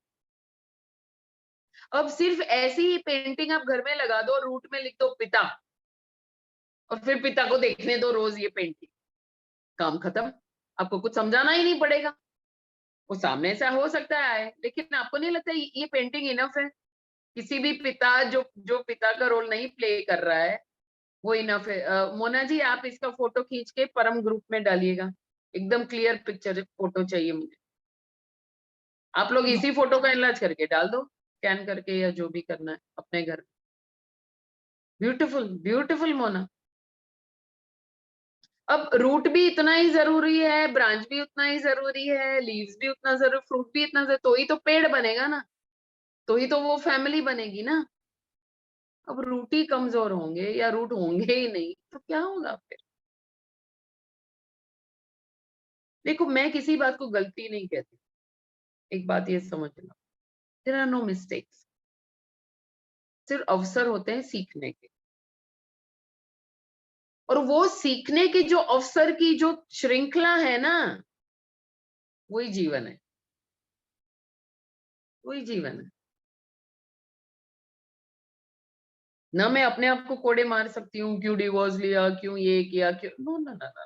अब सिर्फ ऐसी ही पेंटिंग आप घर में लगा दो, रूट में लिख दो पिता, और फिर पिता को देखने दो रोज ये पेंटिंग, काम खत्म। आपको कुछ समझाना ही नहीं पड़ेगा, वो सामने से हो सकता है, लेकिन आपको नहीं लगता ये पेंटिंग इनफ है? किसी भी पिता जो पिता का रोल नहीं प्ले कर रहा है वो इनफ है। मोना जी, आप इसका फोटो खींच के परम ग्रुप में डालिएगा। एकदम क्लियर पिक्चर फोटो चाहिए मुझे। आप लोग इसी फोटो का इलाज करके डाल दो, स्कैन करके या जो भी करना है अपने घर। Beautiful beautiful Mona. अब रूट भी इतना ही जरूरी है, ब्रांच भी उतना ही जरूरी है, लीव्स भी उतना जरूरी, फ्रूट भी इतना जरूरी, तो ही तो पेड़ बनेगा ना, तो ही तो वो फैमिली बनेगी ना। अब रूट ही कमजोर होंगे या रूट होंगे ही नहीं तो क्या होगा फिर? देखो मैं किसी बात को गलती नहीं कहती, एक बात ये समझ लो, देयर आर नो मिस्टेक्स, सिर्फ अवसर होते हैं सीखने के, और वो सीखने की जो अवसर की जो श्रृंखला है ना, वही जीवन है, वही जीवन है। ना मैं अपने आप को कोड़े मार सकती हूँ, क्यों डिवोर्स लिया, क्यों ये किया, क्यों, नो ना ना ना,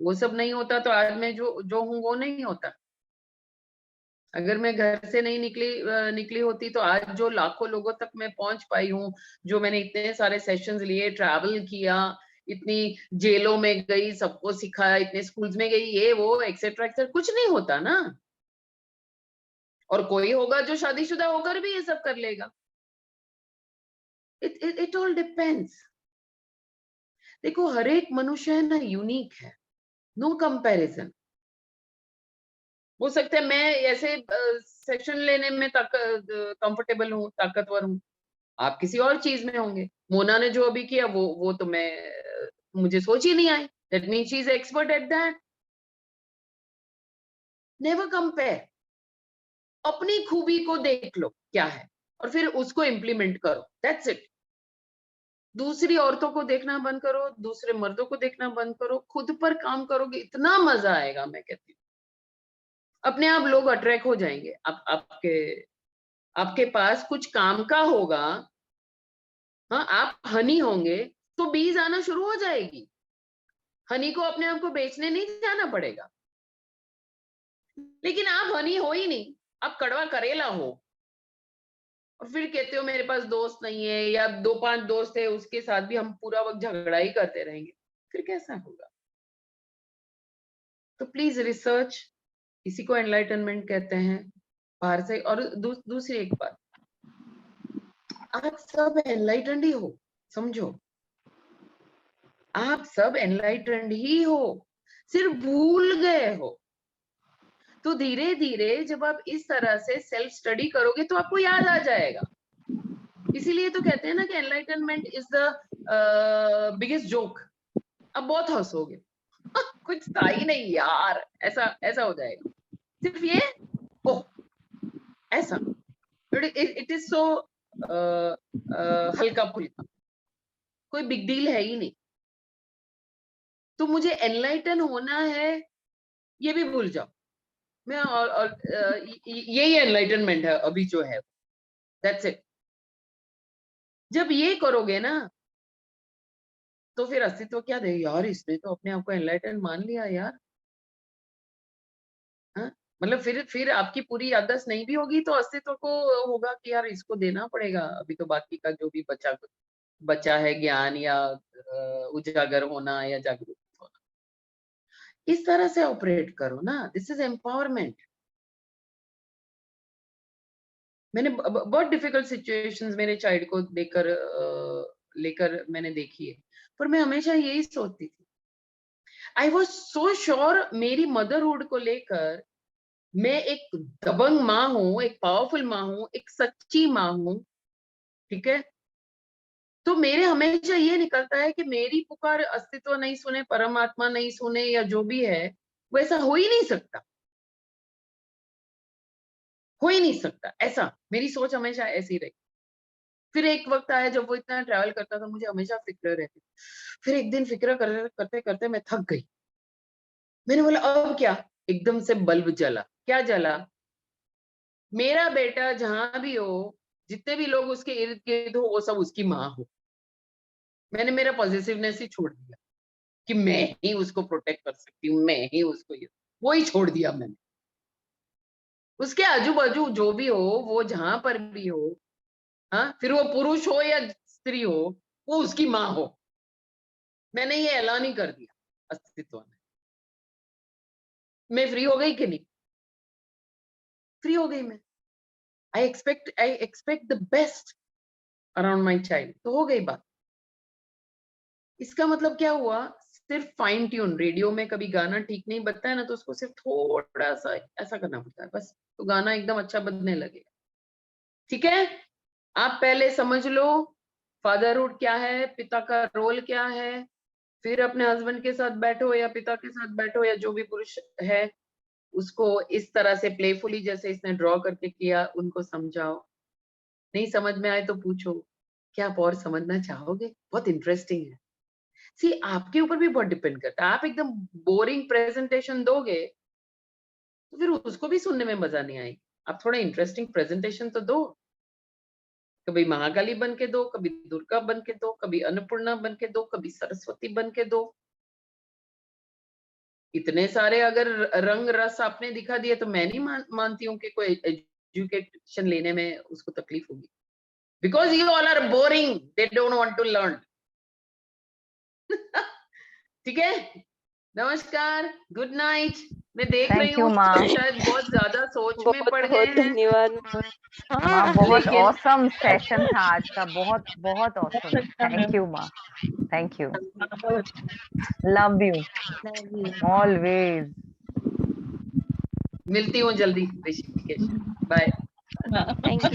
वो सब नहीं होता तो आज मैं जो हूँ वो नहीं होता। अगर मैं घर से नहीं निकली होती तो आज जो लाखों लोगों तक मैं पहुंच पाई हूँ, जो मैंने इतने सारे सेशंस लिए, ट्रैवल किया, इतनी जेलों में गई, सबको सिखाया, इतने स्कूल्स में गई, ये वो एक्सेट्रा एक्सेट्रा, कुछ नहीं होता ना। और कोई होगा जो शादीशुदा होकर भी ये सब कर लेगा। It all depends. देखो हर एक मनुष्य है ना, यूनिक है, नो कंपैरिजन। हो सकता है मैं ऐसे सेशन लेने में कंफर्टेबल हूँ, ताकतवर हूँ, आप किसी और चीज में होंगे। मोना ने जो अभी किया वो तो मुझे सोच ही नहीं आई, that means she is expert at that. Never compare, अपनी खूबी को देख लो क्या है और फिर उसको इम्प्लीमेंट करो, दैट्स इट। दूसरी औरतों को देखना बंद करो, दूसरे मर्दों को देखना बंद करो, खुद पर काम करोगे, इतना मजा आएगा, मैं कहती हूँ। अपने आप लोग अट्रैक्ट हो जाएंगे, आपके पास कुछ काम का होगा, हाँ आप हनी होंगे तो बीज आना शुरू हो जाएगी। हनी को अपने आप को बेचने नहीं जाना पड़ेगा। लेकिन आप हनी हो ही नहीं, आप कड़वा करेला हो, और फिर कहते हो मेरे पास दोस्त नहीं है, या 2-5 दोस्त है उसके साथ भी हम पूरा वक्त झगड़ा ही करते रहेंगे, फिर कैसा होगा? तो प्लीज रिसर्च, इसी को एनलाइटनमेंट कहते हैं बाहर से। और दूसरी एक बात, आप सब एनलाइटेंड ही हो, समझो, आप सब एनलाइटेंड ही हो, सिर्फ भूल गए हो। तो धीरे धीरे जब आप इस तरह से सेल्फ स्टडी करोगे तो आपको याद आ जाएगा। इसीलिए तो कहते हैं ना कि enlightenment is the biggest joke. अब बहुत हंसोगे, कुछ था ही नहीं यार, ऐसा हो जाएगा, सिर्फ ये ओह ऐसा, इट इज सो हल्का फुल्का, कोई बिग डील है ही नहीं। तो मुझे एनलाइटन होना है ये भी भूल जाओ, मैं और यही एनलाइटनमेंट है अभी जो है, दैट्स इट। जब ये करोगे ना तो फिर अस्तित्व क्या दे, यार इसने तो अपने आप को एनलाइटन मान लिया यार, हाँ? मतलब फिर आपकी पूरी याददाश्त नहीं भी होगी तो अस्तित्व को होगा कि यार इसको देना पड़ेगा, अभी तो बाकी का जो भी बचा है ज्ञान या उजागर होना या जागरूक होना। इस तरह से ऑपरेट करो ना, दिस इज एम्पावरमेंट। मैंने बहुत डिफिकल्ट सिचुएशंस मेरे चाइल्ड को लेकर मैंने देखी है, पर मैं हमेशा यही सोचती थी, आई वॉज सो श्योर मेरी मदरहुड को लेकर मैं एक दबंग माँ हूं, एक पावरफुल माँ हूं, एक सच्ची माँ हूं, ठीक है। तो मेरे हमेशा ये निकलता है कि मेरी पुकार अस्तित्व नहीं सुने, परमात्मा नहीं सुने या जो भी है, वैसा हो ही नहीं सकता, हो ही नहीं सकता ऐसा। मेरी सोच हमेशा ऐसी रही। फिर एक वक्त आया जब वो इतना ट्रैवल करता था, मुझे हमेशा फिक्र रहती। फिर एक दिन फिक्र करते करते मैं थक गई, मैंने बोला अब क्या, एकदम से बल्ब जला। क्या जला? मेरा बेटा जहां भी हो, जितने भी लोग उसके इर्द गिर्द हो, वो सब उसकी माँ हो। मैंने मेरा पॉजिटिवनेस ही छोड़ दिया कि मैं ही उसको प्रोटेक्ट कर सकती हूँ, मैं ही उसको वो ही छोड़ दिया मैंने। उसके आजू बाजू जो भी हो, वो जहां पर भी हो, हाँ, फिर वो पुरुष हो या स्त्री हो, वो उसकी माँ हो। मैंने ये ऐलान ही कर दिया अस्तित्व में। मैं फ्री हो गई कि नहीं? फ्री हो गई मैं। I expect the best around my child, तो हो गई बात। इसका मतलब क्या हुआ? सिर्फ फाइन ट्यून, रेडियो में कभी गाना ठीक नहीं बजता है ना, तो उसको सिर्फ थोड़ा सा ऐसा करना पड़ता है बस, तो गाना एकदम अच्छा बजने लगेगा। ठीक है, आप पहले समझ लो फादरहुड क्या है, पिता का रोल क्या है, फिर अपने हस्बैंड के साथ बैठो या पिता के साथ बैठो या जो भी पुरुष है, उसको इस तरह से प्लेफुली जैसे इसने ड्रॉ करके किया उनको समझाओ। नहीं समझ में आए तो पूछो, क्या आप और समझना चाहोगे? बहुत इंटरेस्टिंग है। सी आपके ऊपर भी बहुत डिपेंड करता है। आप एकदम बोरिंग प्रेजेंटेशन दोगे तो फिर उसको भी सुनने में मजा नहीं आएगी। आप थोड़ा इंटरेस्टिंग प्रेजेंटेशन तो दो। कभी महाकाली बन के दो, कभी दुर्गा बन के दो, कभी अन्नपूर्णा बन के दो, कभी सरस्वती बन के दो। इतने सारे अगर रंग रस आपने दिखा दिए तो मैं नहीं मानती हूँ कि कोई एजुकेशन लेने में उसको तकलीफ होगी। Because you all are boring, they don't want to learn. ठीक है, नमस्कार, गुड नाइट। मैं देख रही थैंक यू हूँ माँ। शायद बहुत ज्यादा सोच में बहुत पड़ गए बहुत हैं। धन्यवाद माँ। माँ बहुत लेकिन ऑसम सेशन था आज का, बहुत बहुत ऑसम। थैंक यू माँ, thank you, love you always. मिलती हूँ जल्दी ऋषिकेश। बाय। Thank you.